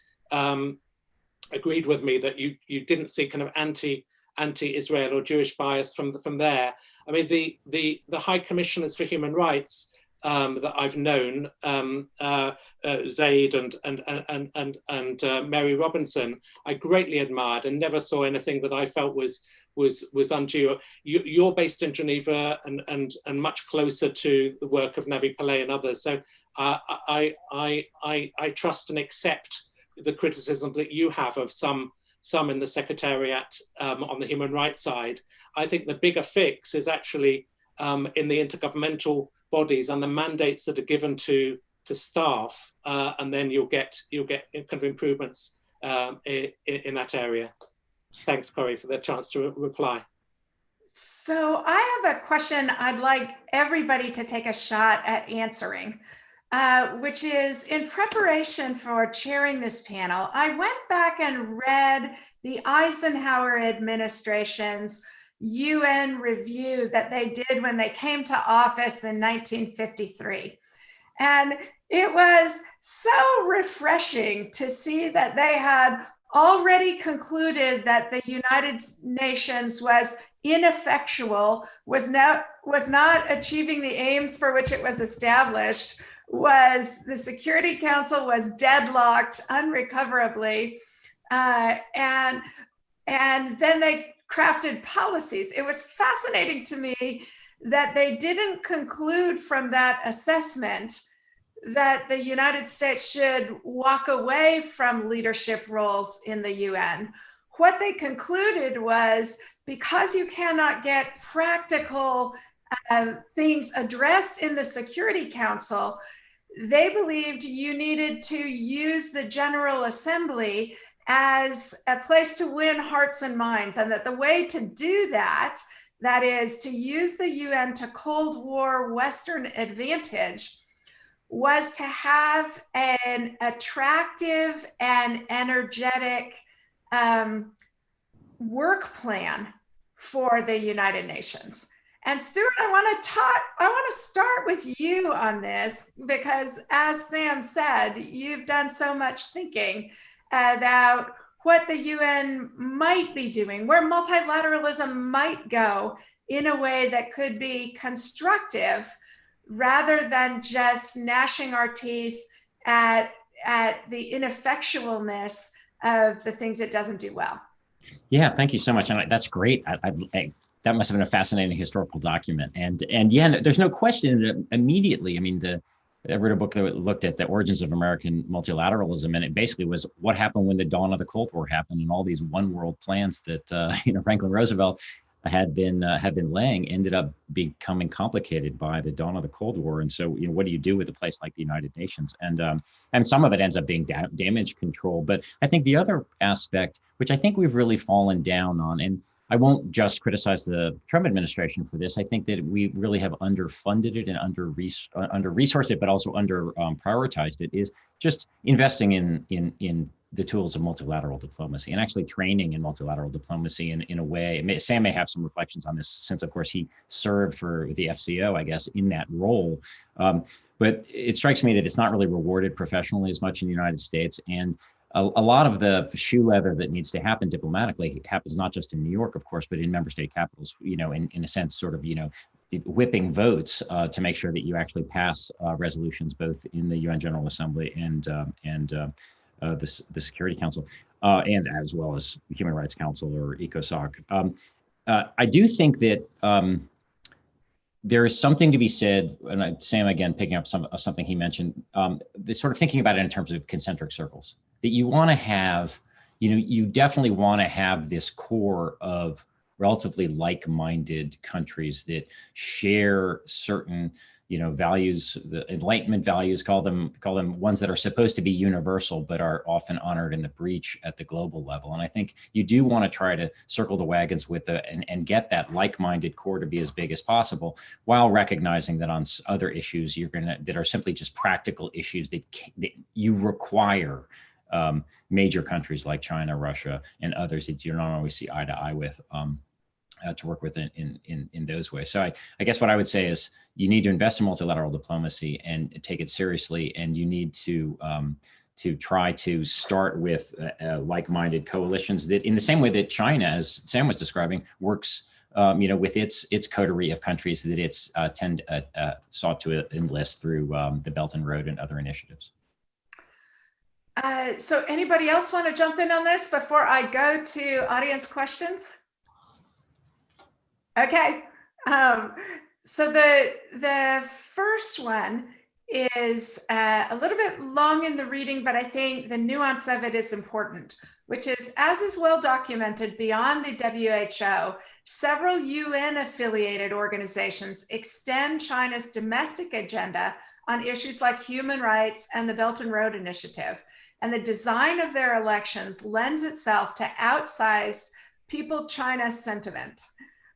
agreed with me that you didn't see kind of anti-Israel or Jewish bias from there. I mean, the High Commissioners for Human Rights that I've known, Zaid and Mary Robinson, I greatly admired and never saw anything that I felt was undue. You're based in Geneva and much closer to the work of Navi Pillay and others. So I trust and accept the criticism that you have of some in the Secretariat on the human rights side. I think the bigger fix is actually in the intergovernmental bodies and the mandates that are given to staff, and then you'll get kind of improvements in that area. Thanks, Corey, for the chance to reply. So I have a question I'd like everybody to take a shot at answering, which is, in preparation for chairing this panel, I went back and read the Eisenhower administration's UN review that they did when they came to office in 1953. And it was so refreshing to see that they had already concluded that the United Nations was ineffectual, was not achieving the aims for which it was established, was the Security Council was deadlocked unrecoverably, and then they crafted policies. It was fascinating to me that they didn't conclude from that assessment that the United States should walk away from leadership roles in the UN. What they concluded was, because you cannot get practical things addressed in the Security Council, they believed you needed to use the General Assembly as a place to win hearts and minds, and that the way to do that, that is to use the UN to Cold War Western advantage, was to have an attractive and energetic work plan for the United Nations. And Stuart, I want to start with you on this, because as Sam said, you've done so much thinking about what the UN might be doing, where multilateralism might go in a way that could be constructive, rather than just gnashing our teeth at the ineffectualness of the things it doesn't do well. Yeah, thank you so much. And that's great. That must have been a fascinating historical document. And yeah, there's no question that immediately, I mean, I read a book that looked at the origins of American multilateralism, and it basically was what happened when the dawn of the Cold War happened, and all these one world plans that Franklin Roosevelt had been laying ended up becoming complicated by the dawn of the Cold War. And so, what do you do with a place like the United Nations? And some of it ends up being damage control. But I think the other aspect, which I think we've really fallen down on, and I won't just criticize the Trump administration for this. I think that we really have underfunded it and under-resourced it, but also under-prioritized it, is just investing in the tools of multilateral diplomacy and actually training in multilateral diplomacy in a way. Sam may have some reflections on this, since of course he served for the FCO, I guess, in that role. But it strikes me that it's not really rewarded professionally as much in the United States. And a lot of the shoe leather that needs to happen diplomatically happens not just in New York, of course, but in member state capitals, in a sense, sort of, whipping votes to make sure that you actually pass resolutions both in the UN General Assembly and the Security Council, and as well as the Human Rights Council or ECOSOC. I do think that there is something to be said, and Sam, again, picking up something he mentioned, sort of thinking about it in terms of concentric circles, that you want to have, you definitely want to have this core of relatively like-minded countries that share certain, values, the Enlightenment values, call them ones that are supposed to be universal, but are often honored in the breach at the global level. And I think you do want to try to circle the wagons with and get that like-minded core to be as big as possible, while recognizing that on other issues that are simply just practical issues that you require major countries like China, Russia, and others that you don't always see eye to eye with. To work with in those ways. So I guess what I would say is you need to invest in multilateral diplomacy and take it seriously, and you need to try to start with like-minded coalitions that, in the same way that China, as Sam was describing, works with its coterie of countries that it's sought to enlist through the Belt and Road and other initiatives. So anybody else want to jump in on this before I go to audience questions? Okay, so the first one is a little bit long in the reading, but I think the nuance of it is important, which is, as is well documented beyond the WHO, several UN-affiliated organizations extend China's domestic agenda on issues like human rights and the Belt and Road Initiative. And the design of their elections lends itself to outsized people China sentiment.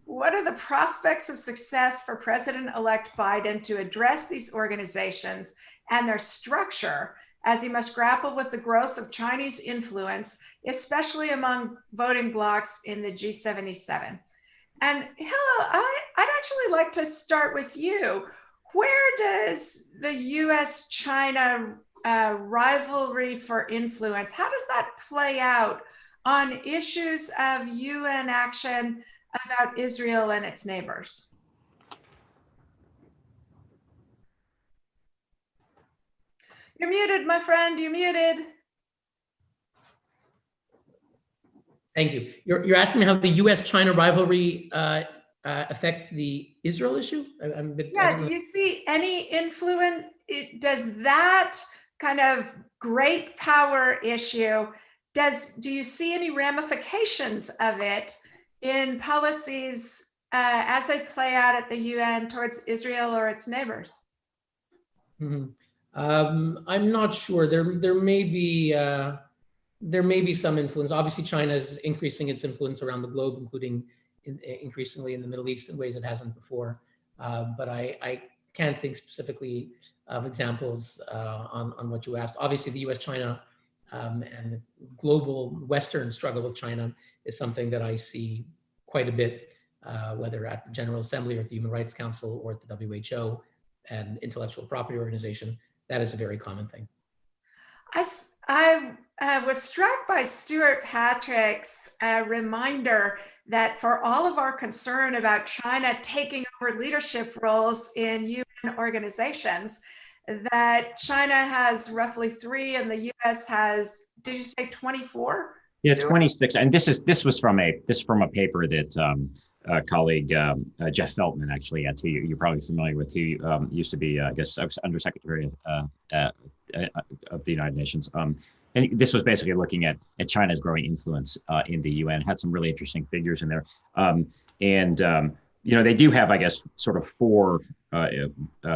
What are the prospects of success for President-elect Biden to address these organizations and their structure, as he must grapple with the growth of Chinese influence, especially among voting blocs in the G77? And Hilla, I'd actually like to start with you. Where does the US-China rivalry for influence, how does that play out on issues of UN action about Israel and its neighbors? You're muted, my friend, you're muted. Thank you. You're asking me how the US-China rivalry affects the Israel issue? Yeah, do you see any influence? Does that kind of great power issue, do you see any ramifications of it in policies as they play out at the UN towards Israel or its neighbors? Mm-hmm. I'm not sure. There may be some influence. Obviously, China is increasing its influence around the globe, including increasingly in the Middle East in ways it hasn't before. But I can't think specifically of examples on what you asked. Obviously, the US-China and the global Western struggle with China is something that I see quite a bit, whether at the General Assembly or at the Human Rights Council or at the WHO and Intellectual Property Organization. That is a very common thing. I was struck by Stuart Patrick's reminder that for all of our concern about China taking over leadership roles in UN organizations, that China has roughly 3 and the US has, did you say 24? Yeah, Stuart? 26. And this was from a paper that colleague Jeff Feltman actually had, who you're probably familiar with, who used to be, I guess, Undersecretary of the United Nations. And this was basically looking at China's growing influence in the UN. Had some really interesting figures in there. They do have, I guess, sort of 4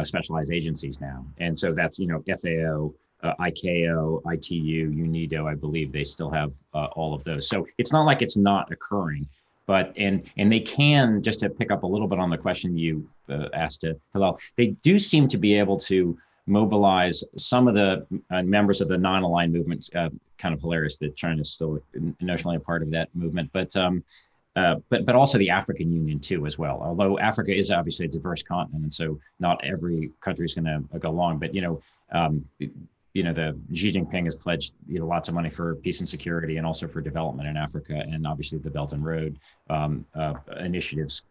specialized agencies now. And so that's, FAO, ICAO, ITU, UNIDO, I believe they still have all of those. So it's not like it's not occurring. But and they can, just to pick up a little bit on the question you asked Hillel, they do seem to be able to mobilize some of the members of the non-aligned movement. Kind of hilarious that China is still notionally a part of that movement, but also the African Union too as well. Although Africa is obviously a diverse continent, and so not every country is going to go along. But the Xi Jinping has pledged lots of money for peace and security, and also for development in Africa, and obviously the Belt and Road initiatives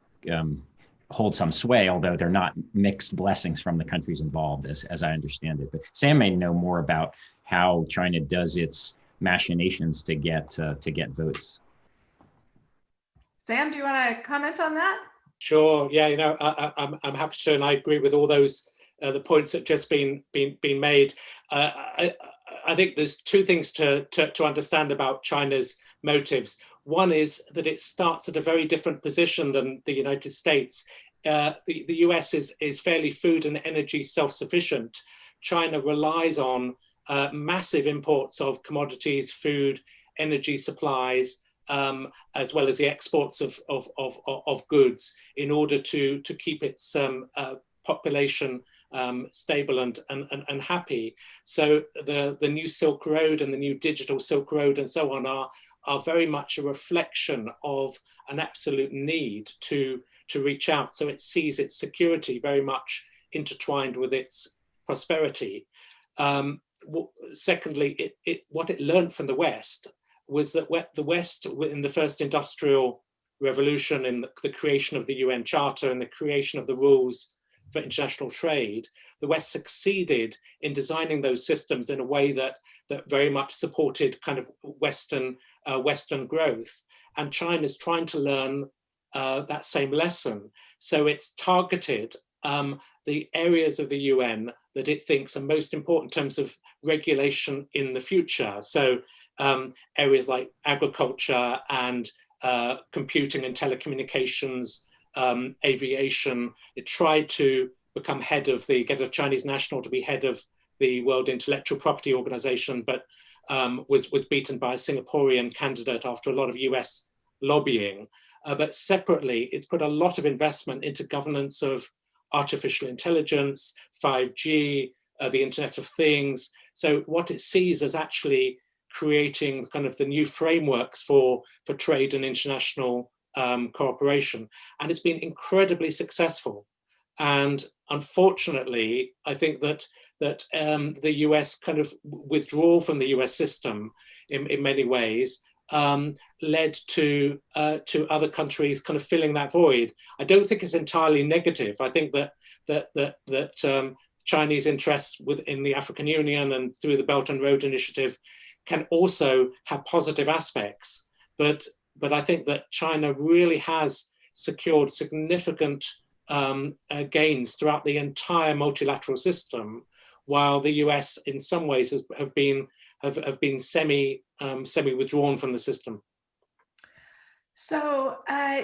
hold some sway, although they're not mixed blessings from the countries involved, as I understand it. But Sam may know more about how China does its machinations to get votes. Sam, do you want to comment on that? Sure. Yeah, I'm happy to, and I agree with all those the points that just been made. I think there's 2 things to understand about China's motives. One is that it starts at a very different position than the United States. The US is fairly food and energy self-sufficient. China relies on massive imports of commodities, food, energy supplies, as well as the exports of goods in order to keep its population stable and happy. So the new Silk Road and the new digital Silk Road and so on are very much a reflection of an absolute need to reach out. So it sees its security very much intertwined with its prosperity. Secondly, what it learned from the West was that the West, in the first industrial revolution, in the creation of the UN Charter and the creation of the rules for international trade, the West succeeded in designing those systems in a way that very much supported kind of Western growth. And China's trying to learn that same lesson. So it's targeted the areas of the UN that it thinks are most important in terms of regulation in the future. So areas like agriculture and computing and telecommunications, aviation. It tried to become get a Chinese national to be head of the World Intellectual Property Organization, but was beaten by a Singaporean candidate after a lot of US lobbying. But separately, it's put a lot of investment into governance of artificial intelligence, 5G, the Internet of Things. So what it sees as actually creating kind of the new frameworks for trade and international cooperation. And it's been incredibly successful. And unfortunately, I think that the US kind of withdrawal from the US system in many ways led to other countries kind of filling that void. I don't think it's entirely negative. I think that Chinese interests within the African Union and through the Belt and Road Initiative can also have positive aspects. But I think that China really has secured significant gains throughout the entire multilateral system, while the US in some ways have been semi-withdrawn from the system. So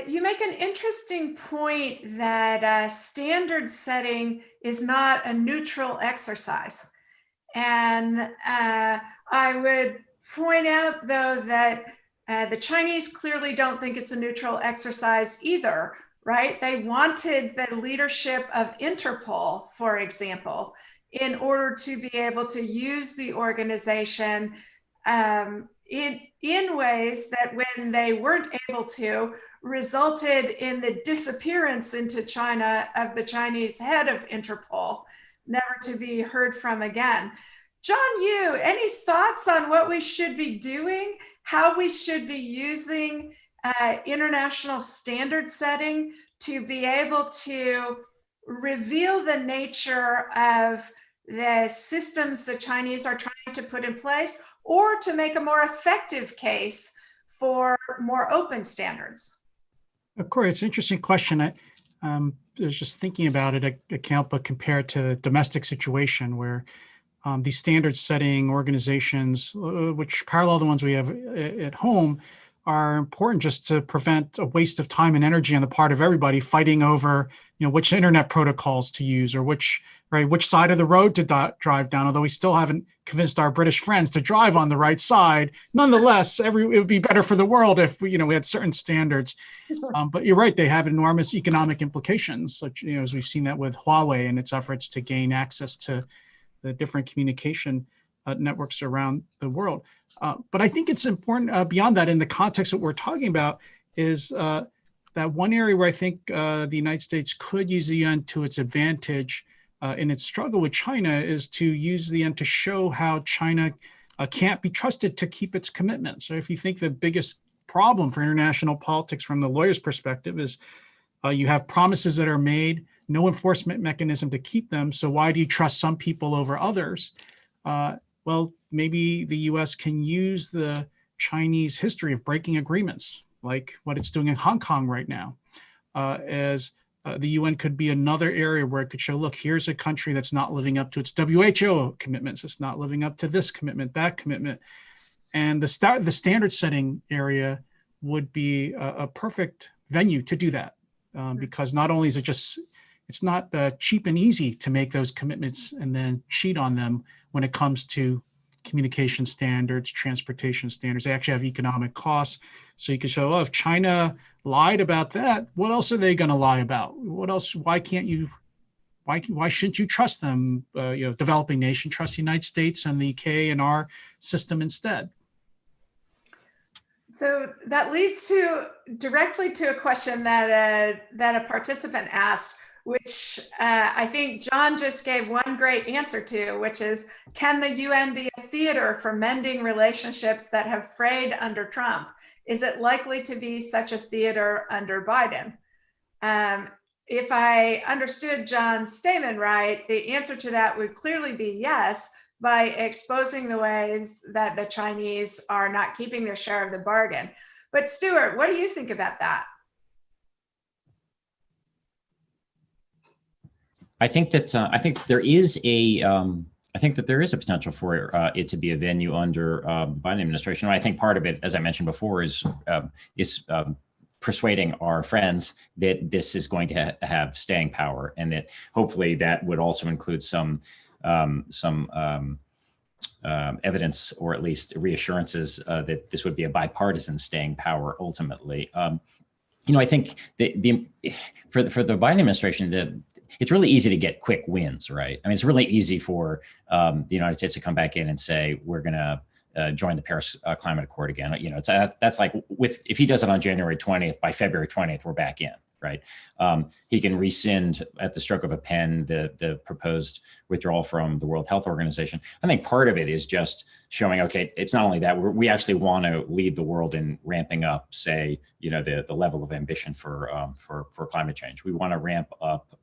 you make an interesting point that standard setting is not a neutral exercise. And I would point out, though, that the Chinese clearly don't think it's a neutral exercise either, right? They wanted the leadership of Interpol, for example, in order to be able to use the organization in ways that, when they weren't able to, resulted in the disappearance into China of the Chinese head of Interpol, never to be heard from again. John Yu, any thoughts on what we should be doing, how we should be using international standard setting to be able to reveal the nature of the systems the Chinese are trying to put in place, or to make a more effective case for more open standards? Corey, it's an interesting question. I was just thinking about it. I can't help but compare it to the domestic situation where these standard setting organizations, which parallel the ones we have at home, are important just to prevent a waste of time and energy on the part of everybody fighting over, which internet protocols to use, or which side of the road to drive down. Although we still haven't convinced our British friends to drive on the right side, nonetheless, it would be better for the world if we had certain standards. But you're right; they have enormous economic implications, such as we've seen that with Huawei and its efforts to gain access to the different communication networks around the world. But I think it's important beyond that, in the context that we're talking about, is that one area where I think the United States could use the UN to its advantage in its struggle with China is to use the UN to show how China can't be trusted to keep its commitments. So if you think the biggest problem for international politics from the lawyer's perspective is you have promises that are made, no enforcement mechanism to keep them. So why do you trust some people over others? Well, maybe the US can use the Chinese history of breaking agreements, like what it's doing in Hong Kong right now, as the UN could be another area where it could show, look, here's a country that's not living up to its WHO commitments. It's not living up to this commitment, that commitment. And the standard setting area would be a perfect venue to do that, because not only is it just, it's not cheap and easy to make those commitments and then cheat on them when it comes to communication standards, transportation standards. They actually have economic costs. So you can show, oh, if China lied about that, what else are they going to lie about? What else? Why can't you? Why shouldn't you trust them? Developing nation, trust the United States and the KNR system instead. So that leads directly to a question that a participant asked, which I think John just gave one great answer to, which is, can the UN be a theater for mending relationships that have frayed under Trump? Is it likely to be such a theater under Biden? If I understood John's statement right, the answer to that would clearly be yes, by exposing the ways that the Chinese are not keeping their share of the bargain. But Stuart, what do you think about that? I think that there is a potential for it to be a venue under the Biden administration. I think part of it, as I mentioned before, is persuading our friends that this is going to have staying power, and that hopefully that would also include some evidence, or at least reassurances that this would be a bipartisan staying power ultimately. I think for the Biden administration, it's really easy to get quick wins, right? I mean, it's really easy for the United States to come back in and say, we're going to join the Paris Climate Accord again. That's like if he does it on January 20th, by February 20th, we're back in, right? He can rescind at the stroke of a pen the proposed withdrawal from the World Health Organization. I think part of it is just showing, okay, it's not only that, we actually want to lead the world in ramping up, say, the level of ambition for climate change. We want to ramp up.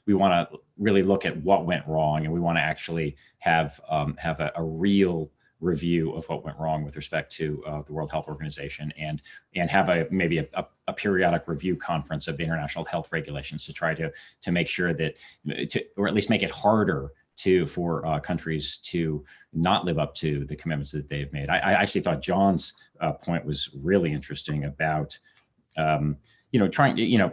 We want to really look at what went wrong, and we want to actually have a real review of what went wrong with respect to the World Health Organization, and have maybe a periodic review conference of the international health regulations to try to make sure that, or at least make it harder for countries to not live up to the commitments that they've made. I actually thought John's point was really interesting about trying to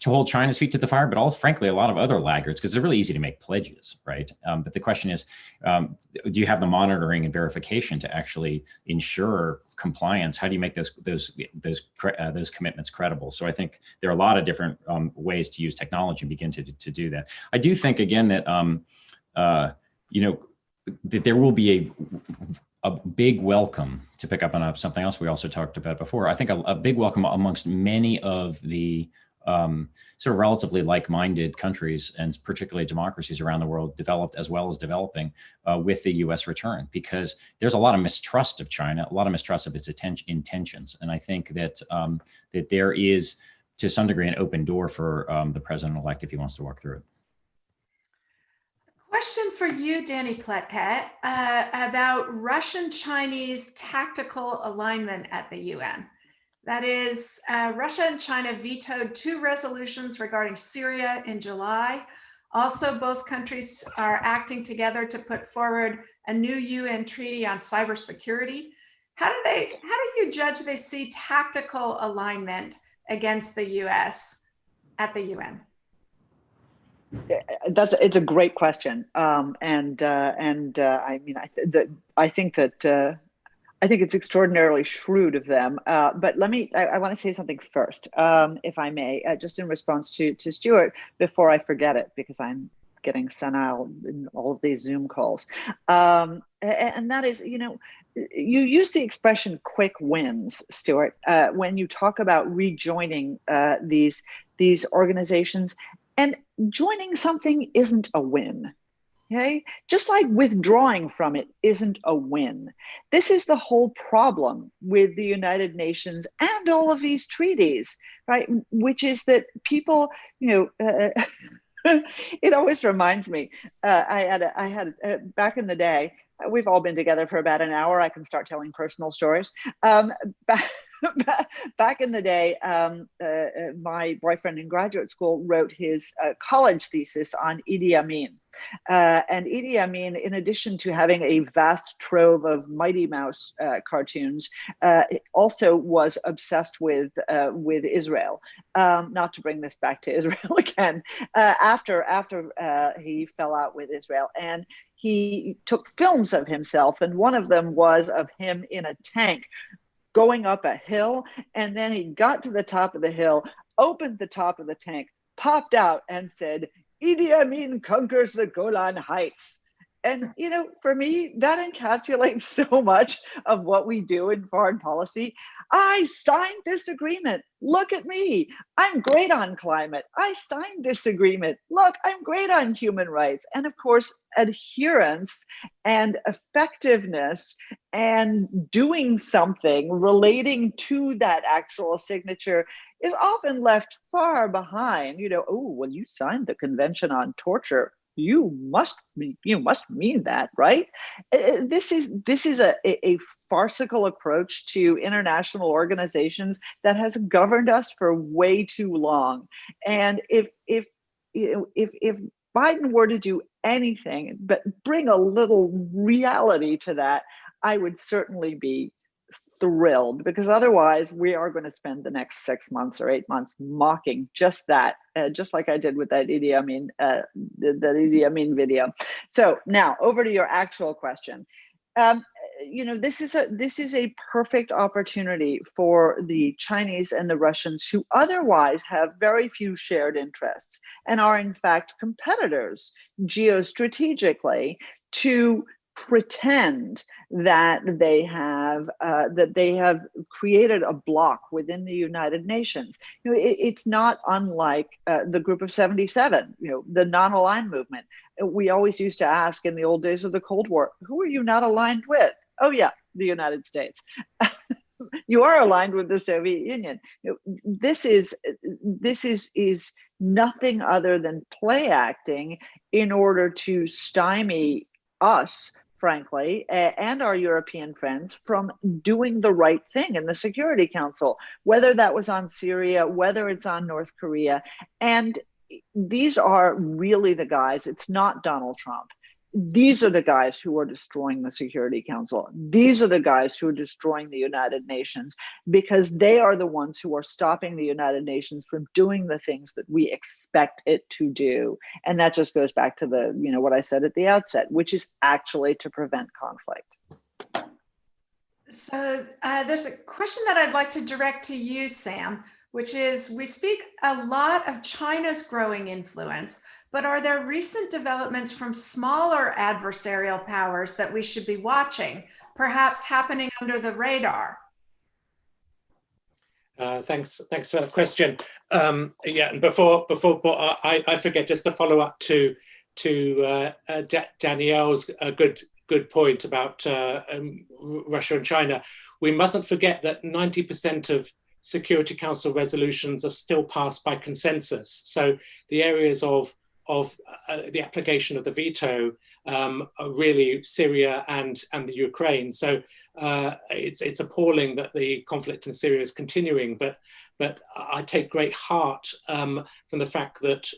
hold China's feet to the fire, but also, frankly, a lot of other laggards, because they're really easy to make pledges, right? But the question is, do you have the monitoring and verification to actually ensure compliance? How do you make those commitments credible? So I think there are a lot of different ways to use technology and begin to do that. I do think, again, that that there will be a big welcome, to pick up on something else we also talked about before. I think a big welcome amongst many of the sort of relatively like-minded countries, and particularly democracies around the world, developed as well as developing, with the U.S. return, because there's a lot of mistrust of China, a lot of mistrust of its intentions. And I think that that there is, to some degree, an open door for the president-elect if he wants to walk through it. Question for you, Danny Pletka, about Russian-Chinese tactical alignment at the UN. That is, Russia and China vetoed 2 resolutions regarding Syria in July. Also, both countries are acting together to put forward a new UN treaty on cybersecurity. How do you judge they see tactical alignment against the US at the UN? It's a great question, I think it's extraordinarily shrewd of them. But I want to say something first, if I may, just in response to Stuart, before I forget it, because I'm getting senile in all of these Zoom calls. And that is, you use the expression "quick wins," Stuart, when you talk about rejoining these organizations. And joining something isn't a win, okay? Just like withdrawing from it isn't a win. This is the whole problem with the United Nations and all of these treaties, right? Which is that people, it always reminds me, I had back in the day, we've all been together for about an hour. I can start telling personal stories. back in the day, my boyfriend in graduate school wrote his college thesis on Idi Amin. And Idi Amin, in addition to having a vast trove of Mighty Mouse cartoons, also was obsessed with Israel. Not to bring this back to Israel again, after he fell out with Israel. And he took films of himself, and one of them was of him in a tank going up a hill, and then he got to the top of the hill, opened the top of the tank, popped out, and said, "Idi Amin conquers the Golan Heights." And, you know, for me, that encapsulates so much of what we do in foreign policy. I signed this agreement. Look at me. I'm great on climate. I signed this agreement. Look, I'm great on human rights. And of course, adherence and effectiveness and doing something relating to that actual signature is often left far behind. You know, oh, well, you signed the Convention on Torture. You must mean that, right? This is a farcical approach to international organizations that has governed us for way too long. And if Biden were to do anything but bring a little reality to that, I would certainly be thrilled, because otherwise we are going to spend the next 6 months or 8 months mocking just that, just like I did with that Idi Amin video. So now over to your actual question. You know, this is a perfect opportunity for the Chinese and the Russians, who otherwise have very few shared interests and are in fact competitors geostrategically, to pretend that they have created a bloc within the United Nations. You know, it's not unlike the Group of 77, you know, the non-aligned movement. We always used to ask in the old days of the Cold War, who are you not aligned with? Oh yeah, the United States. You are aligned with the Soviet Union. You know, this is nothing other than play acting in order to stymie us, frankly, and our European friends from doing the right thing in the Security Council, whether that was on Syria, whether it's on North Korea. And these are really the guys, it's not Donald Trump. These are the guys who are destroying the Security Council. These are the guys who are destroying the United Nations, because they are the ones who are stopping the United Nations from doing the things that we expect it to do. And that just goes back to the, you know, what I said at the outset, which is actually to prevent conflict. So there's a question that I'd like to direct to you, Sam, which is, we speak a lot of China's growing influence, but are there recent developments from smaller adversarial powers that we should be watching, perhaps happening under the radar? Thanks for that question. Yeah, and before I forget, just to follow up to Danielle's good point about Russia and China. We mustn't forget that 90% of Security Council resolutions are still passed by consensus. So the areas of the application of the veto are really Syria and the Ukraine. So it's appalling that the conflict in Syria is continuing, but I take great heart from the fact that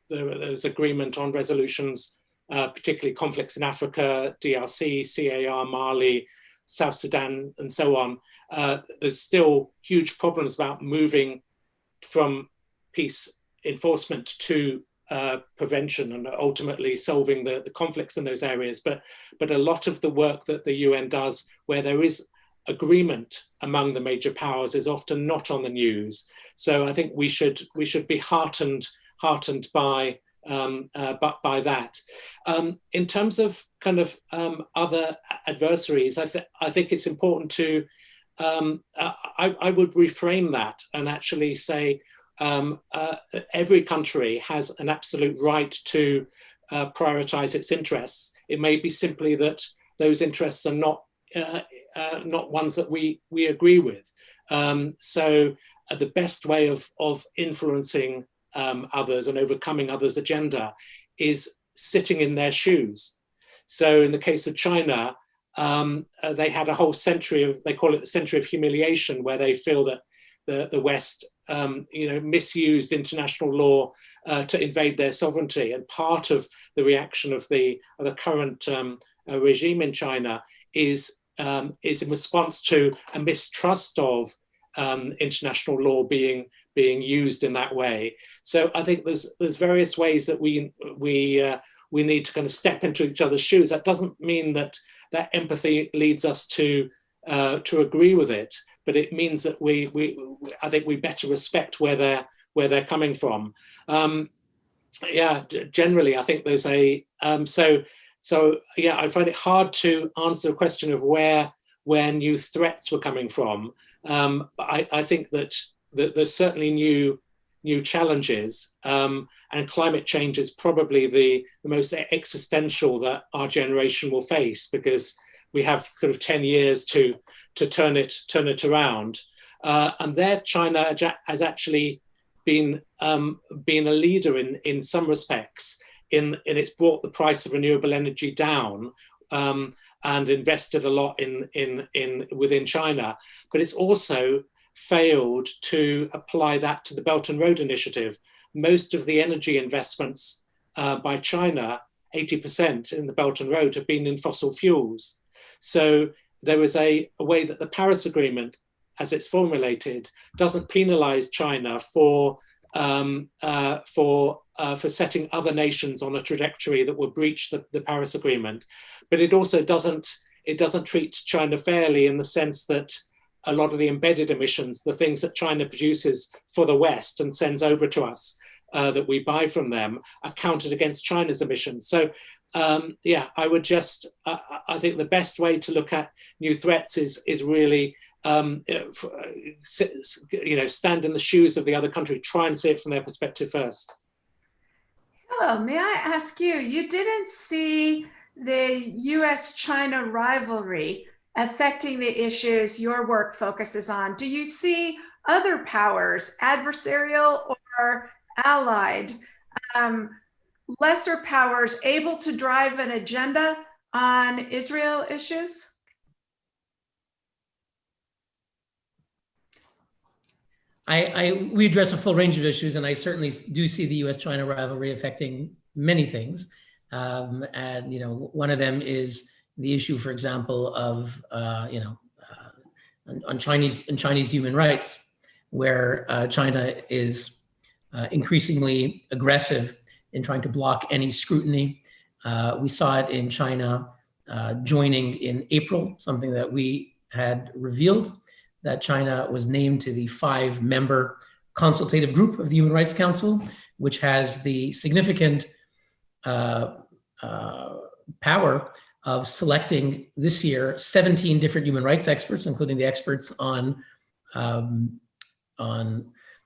there's agreement on resolutions, particularly conflicts in Africa, DRC, CAR, Mali, South Sudan, and so on. There's still huge problems about moving from peace enforcement to prevention and ultimately solving the conflicts in those areas. But a lot of the work that the UN does, where there is agreement among the major powers, is often not on the news. So I think we should be heartened by that. In terms of kind of other adversaries, I think it's important to I would reframe that and actually say every country has an absolute right to prioritize its interests. It may be simply that those interests are not ones that we agree with. So the best way of influencing others and overcoming others' agenda is sitting in their shoes. So in the case of China, they had a whole century of, they call it the century of humiliation, where they feel that the West, misused international law to invade their sovereignty. And part of the reaction of the current regime in China is in response to a mistrust of international law being used in that way. So I think there's various ways that we need to kind of step into each other's shoes. That doesn't mean that empathy leads us to agree with it, but it means that I think we better respect where they're coming from. Generally, I think there's a I find it hard to answer the question of where new threats were coming from. But I think that there's certainly new challenges, and climate change is probably the most existential that our generation will face, because we have kind of 10 years to turn it around. And there, China has actually been a leader in some respects. In it's brought the price of renewable energy down, and invested a lot within China, but it's also failed to apply that to the Belt and Road Initiative. Most of the energy investments by China, 80% in the Belt and Road, have been in fossil fuels. So there is a way that the Paris Agreement, as it's formulated, doesn't penalize China for setting other nations on a trajectory that will breach the Paris Agreement. But it also doesn't treat China fairly, in the sense that a lot of the embedded emissions, the things that China produces for the West and sends over to us, that we buy from them, are counted against China's emissions. So I would just, I think the best way to look at new threats is really, stand in the shoes of the other country, try and see it from their perspective first. Hello, may I ask you, you didn't see the US-China rivalry affecting the issues your work focuses on. Do you see other powers, adversarial or allied, lesser powers, able to drive an agenda on Israel issues? We address a full range of issues, and I certainly do see the U.S.-China rivalry affecting many things. And one of them is the issue, for example, of on Chinese human rights, where China is increasingly aggressive in trying to block any scrutiny. We saw it in China joining in April, something that we had revealed, that China was named to the 5-member consultative group of the Human Rights Council, which has the significant power of selecting this year 17 different human rights experts, including the experts on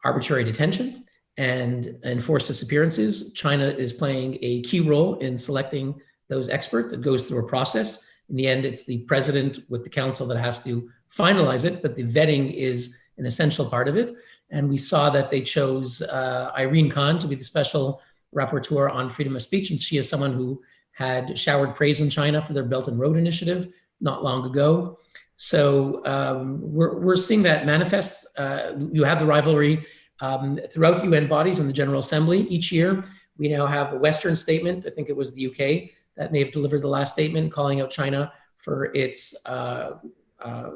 arbitrary detention and enforced disappearances. China is playing a key role in selecting those experts. It goes through a process. In the end, it's the president with the council that has to finalize it, but the vetting is an essential part of it. And we saw that they chose Irene Khan to be the special rapporteur on freedom of speech. And she is someone who had showered praise in China for their Belt and Road Initiative not long ago. So we're seeing that manifest. You have the rivalry throughout UN bodies and the General Assembly. Each year, we now have a Western statement. I think it was the UK that may have delivered the last statement calling out China for its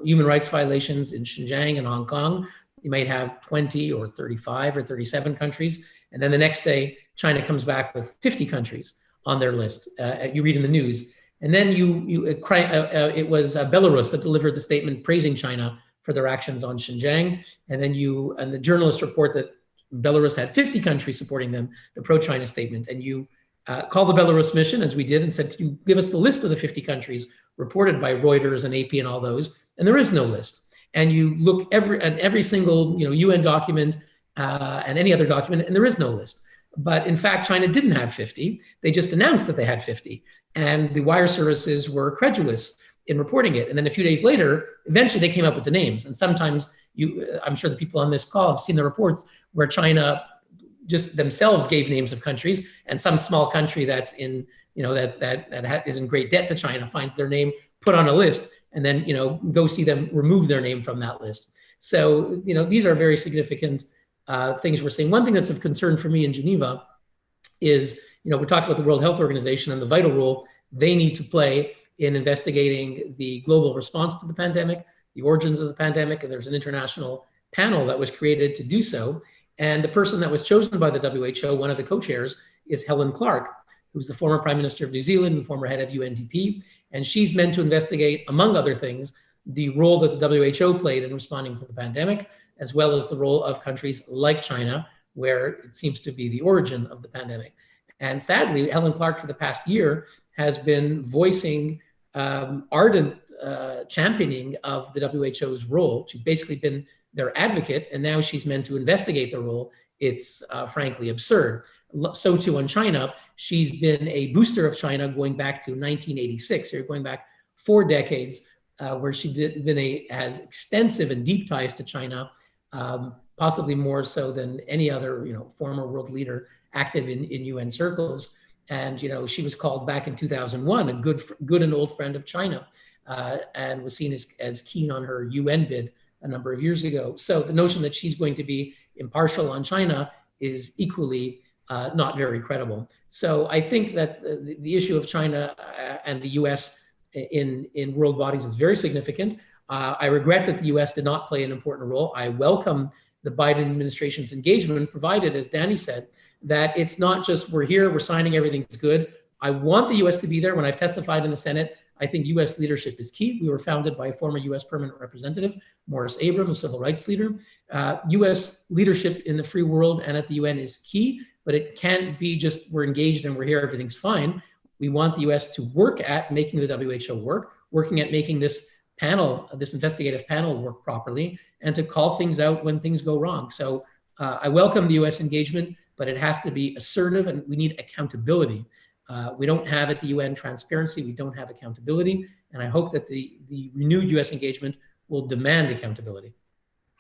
human rights violations in Xinjiang and Hong Kong. You might have 20 or 35 or 37 countries. And then the next day, China comes back with 50 countries on their list. You read in the news. And then it was Belarus that delivered the statement praising China for their actions on Xinjiang. And then the journalists report that Belarus had 50 countries supporting them, the pro-China statement. And you called the Belarus mission, as we did, and said, can you give us the list of the 50 countries reported by Reuters and AP and all those? And there is no list. And you look at every single UN document and any other document, and there is no list. But in fact, China didn't have 50. They just announced that they had 50. And the wire services were credulous in reporting it. And then a few days later, eventually they came up with the names. And sometimes I'm sure the people on this call have seen the reports where China just themselves gave names of countries, and some small country that's in, that is in great debt to China finds their name put on a list and then, go see them remove their name from that list. So, these are very significant things we're seeing. One thing that's of concern for me in Geneva is, we talked about the World Health Organization and the vital role they need to play in investigating the global response to the pandemic, the origins of the pandemic, and there's an international panel that was created to do so. And the person that was chosen by the WHO, one of the co-chairs, is Helen Clark, who's the former Prime Minister of New Zealand and former head of UNDP. And she's meant to investigate, among other things, the role that the WHO played in responding to the pandemic, as well as the role of countries like China, where it seems to be the origin of the pandemic. And sadly, Helen Clark, for the past year, has been voicing ardent championing of the WHO's role. She's basically been their advocate, and now she's meant to investigate the role. It's frankly absurd. So too on China, she's been a booster of China going back to 1986. So you're going back 4 decades, where has extensive and deep ties to China, possibly more so than any other former world leader active in UN circles. And she was called back in 2001 a good and old friend of China, and was seen as keen on her UN bid a number of years ago. So the notion that she's going to be impartial on China is equally not very credible. So I think that the issue of China and the US in world bodies is very significant. I regret that the US did not play an important role. I welcome the Biden administration's engagement, provided, as Danny said, that it's not just we're here, we're signing, everything's good. I want the US to be there. When I've testified in the Senate, I think US leadership is key. We were founded by a former US permanent representative, Morris Abram, a civil rights leader. US leadership in the free world and at the UN is key, but it can't be just we're engaged and we're here, everything's fine. We want the US to work at making the WHO work, working at making this panel, this investigative panel work properly, and to call things out when things go wrong. So I welcome the US engagement, but it has to be assertive, and we need accountability. We don't have at the UN transparency, we don't have accountability, and I hope that the renewed US engagement will demand accountability.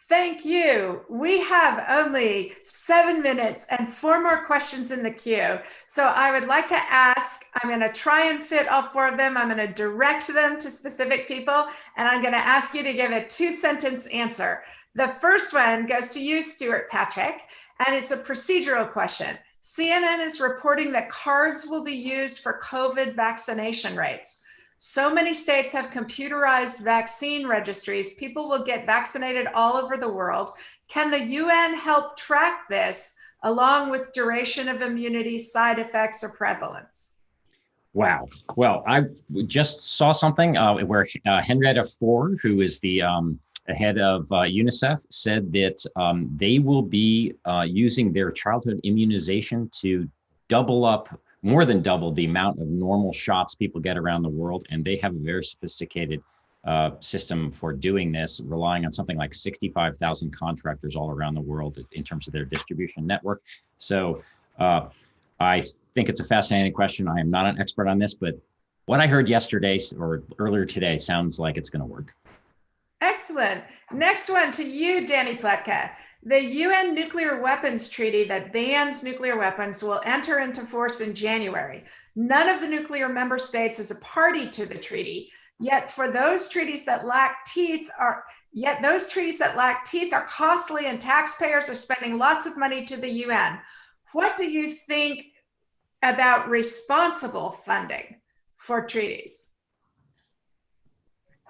Thank you. We have only 7 minutes and 4 more questions in the queue. So I would like to ask, I'm going to try and fit all 4 of them. I'm going to direct them to specific people, and I'm going to ask you to give a 2-sentence answer. The first one goes to you, Stuart Patrick, and it's a procedural question. CNN is reporting that cards will be used for COVID vaccination rates. So many states have computerized vaccine registries. People will get vaccinated all over the world. Can the UN help track this along with duration of immunity, side effects, or prevalence? Wow. Well, I just saw something where Henrietta Fore, who is the head of UNICEF, said that they will be using their childhood immunization to more than double the amount of normal shots people get around the world. And they have a very sophisticated system for doing this, relying on something like 65,000 contractors all around the world in terms of their distribution network. So I think it's a fascinating question. I am not an expert on this, but what I heard yesterday or earlier today sounds like it's going to work. Excellent. Next one to you, Danny Pletka. The UN nuclear weapons treaty that bans nuclear weapons will enter into force in January. None of the nuclear member states is a party to the treaty. Yet those treaties that lack teeth are costly, and taxpayers are spending lots of money to the UN. What do you think about responsible funding for treaties?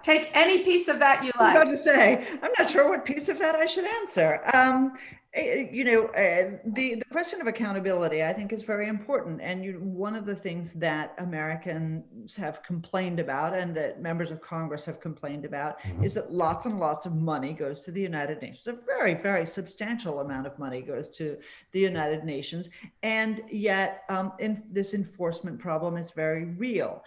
Take any piece of that you like. I was about to say, I'm not sure what piece of that I should answer. The question of accountability, I think, is very important. And one of the things that Americans have complained about and that members of Congress have complained about is that lots and lots of money goes to the United Nations. A very, very substantial amount of money goes to the United Nations. And yet this enforcement problem is very real.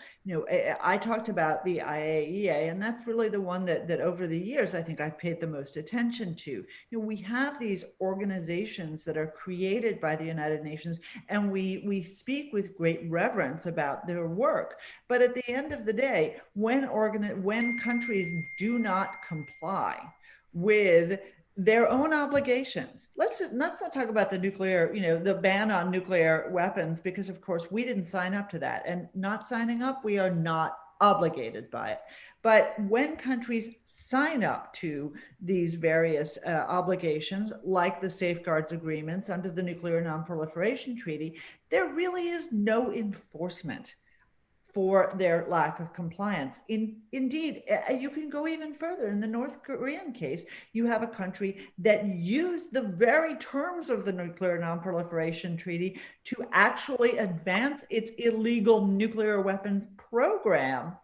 I talked about the IAEA, and that's really the one that over the years, I think I've paid the most attention to. We have these organizations that are created by the United Nations, and we speak with great reverence about their work. But at the end of the day, when countries do not comply with their own obligations, let's not talk about the nuclear, the ban on nuclear weapons, because of course we didn't sign up to that, and not signing up, we are not obligated by it. But when countries sign up to these various obligations, like the safeguards agreements under the Nuclear Non-Proliferation Treaty, there really is no enforcement for their lack of compliance. Indeed, you can go even further. In the North Korean case, you have a country that used the very terms of the Nuclear Non-Proliferation Treaty to actually advance its illegal nuclear weapons program.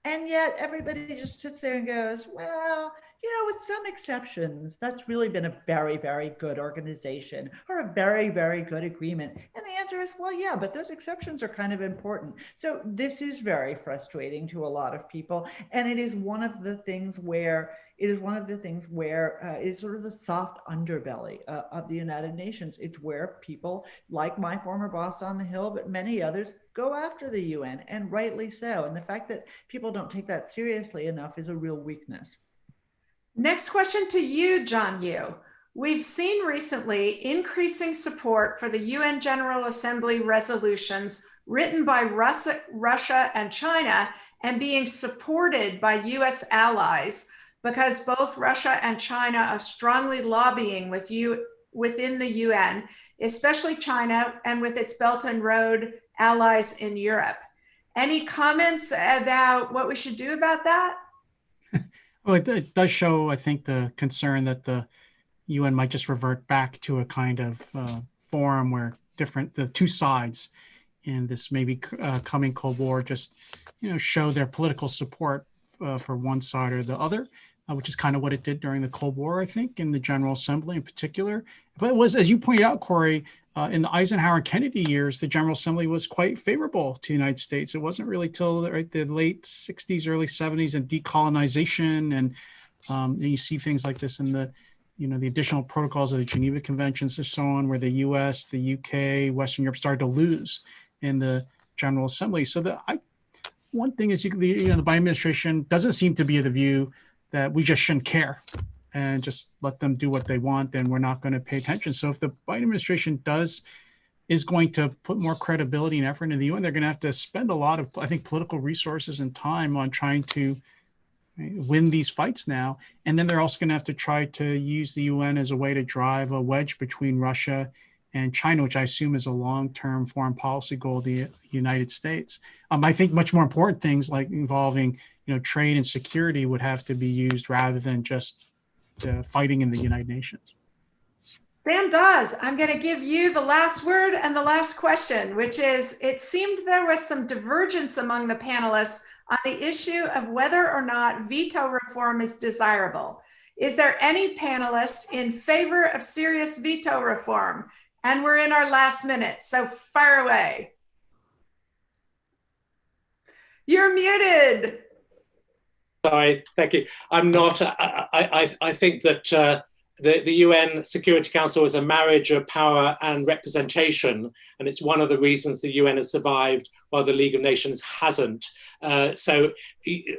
And yet everybody just sits there and goes, well, you know, with some exceptions, that's really been a very, very good organization or a very, very good agreement. And the answer is, well, yeah, but those exceptions are kind of important. So this is very frustrating to a lot of people. And it is one of the things where it is sort of the soft underbelly of the United Nations. It's where people like my former boss on the Hill, but many others, go after the UN, and rightly so. And the fact that people don't take that seriously enough is a real weakness. Next question to you, John Yoo. We've seen recently increasing support for the UN General Assembly resolutions written by Russia and China and being supported by US allies, because both Russia and China are strongly lobbying within the UN, especially China and with its Belt and Road allies in Europe. Any comments about what we should do about that? Well, it does show, I think, the concern that the UN might just revert back to a kind of forum where the two sides in this maybe coming Cold War just, show their political support for one side or the other, which is kind of what it did during the Cold War, I think, in the General Assembly in particular. But it was, as you pointed out, Corey, in the Eisenhower and Kennedy years, the General Assembly was quite favorable to the United States. It wasn't really till the late 60s, early 70s, and decolonization. And you see things like this in the additional protocols of the Geneva Conventions and so on, where the US, the UK, Western Europe started to lose in the General Assembly. So one thing is, the Biden administration doesn't seem to be of the view that we just shouldn't care and just let them do what they want and we're not going to pay attention. So if the Biden administration is going to put more credibility and effort into the UN, they're going to have to spend a lot of, I think, political resources and time on trying to win these fights now. And then they're also going to have to try to use the UN as a way to drive a wedge between Russia and China, which I assume is a long-term foreign policy goal of the United States. I think much more important things like involving trade and security would have to be used rather than just fighting in the United Nations. Sam Dawes, I'm going to give you the last word and the last question, which is, it seemed there was some divergence among the panelists on the issue of whether or not veto reform is desirable. Is there any panelist in favor of serious veto reform? And we're in our last minute, so fire away. You're muted. Sorry, thank you. I'm not. I think that the UN Security Council is a marriage of power and representation, and it's one of the reasons the UN has survived while the League of Nations hasn't. So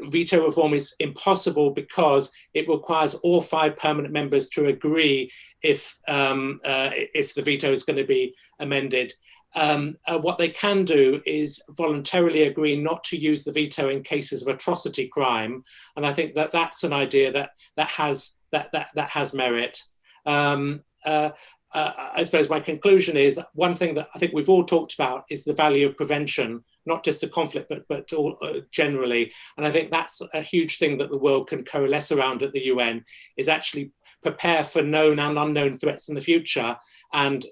veto reform is impossible because it requires all 5 permanent members to agree if the veto is going to be amended. What they can do is voluntarily agree not to use the veto in cases of atrocity crime, and I think that that's an idea that has merit. I suppose my conclusion is, one thing that I think we've all talked about is the value of prevention, not just the conflict, but all, generally. And I think that's a huge thing that the world can coalesce around at the UN, is actually prepare for known and unknown threats in the future, and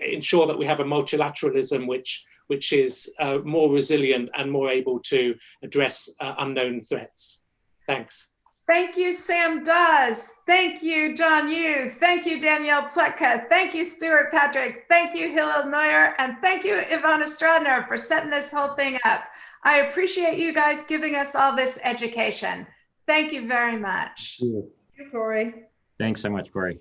ensure that we have a multilateralism which is more resilient and more able to address unknown threats. Thanks. Thank you, Sam Dawes. Thank you, John Yoo. Thank you, Danielle Pletka. Thank you, Stuart Patrick. Thank you, Hillel Neuer. And thank you, Ivana Stradner, for setting this whole thing up. I appreciate you guys giving us all this education. Thank you very much. Thank you, Corey. Thanks so much, Corey.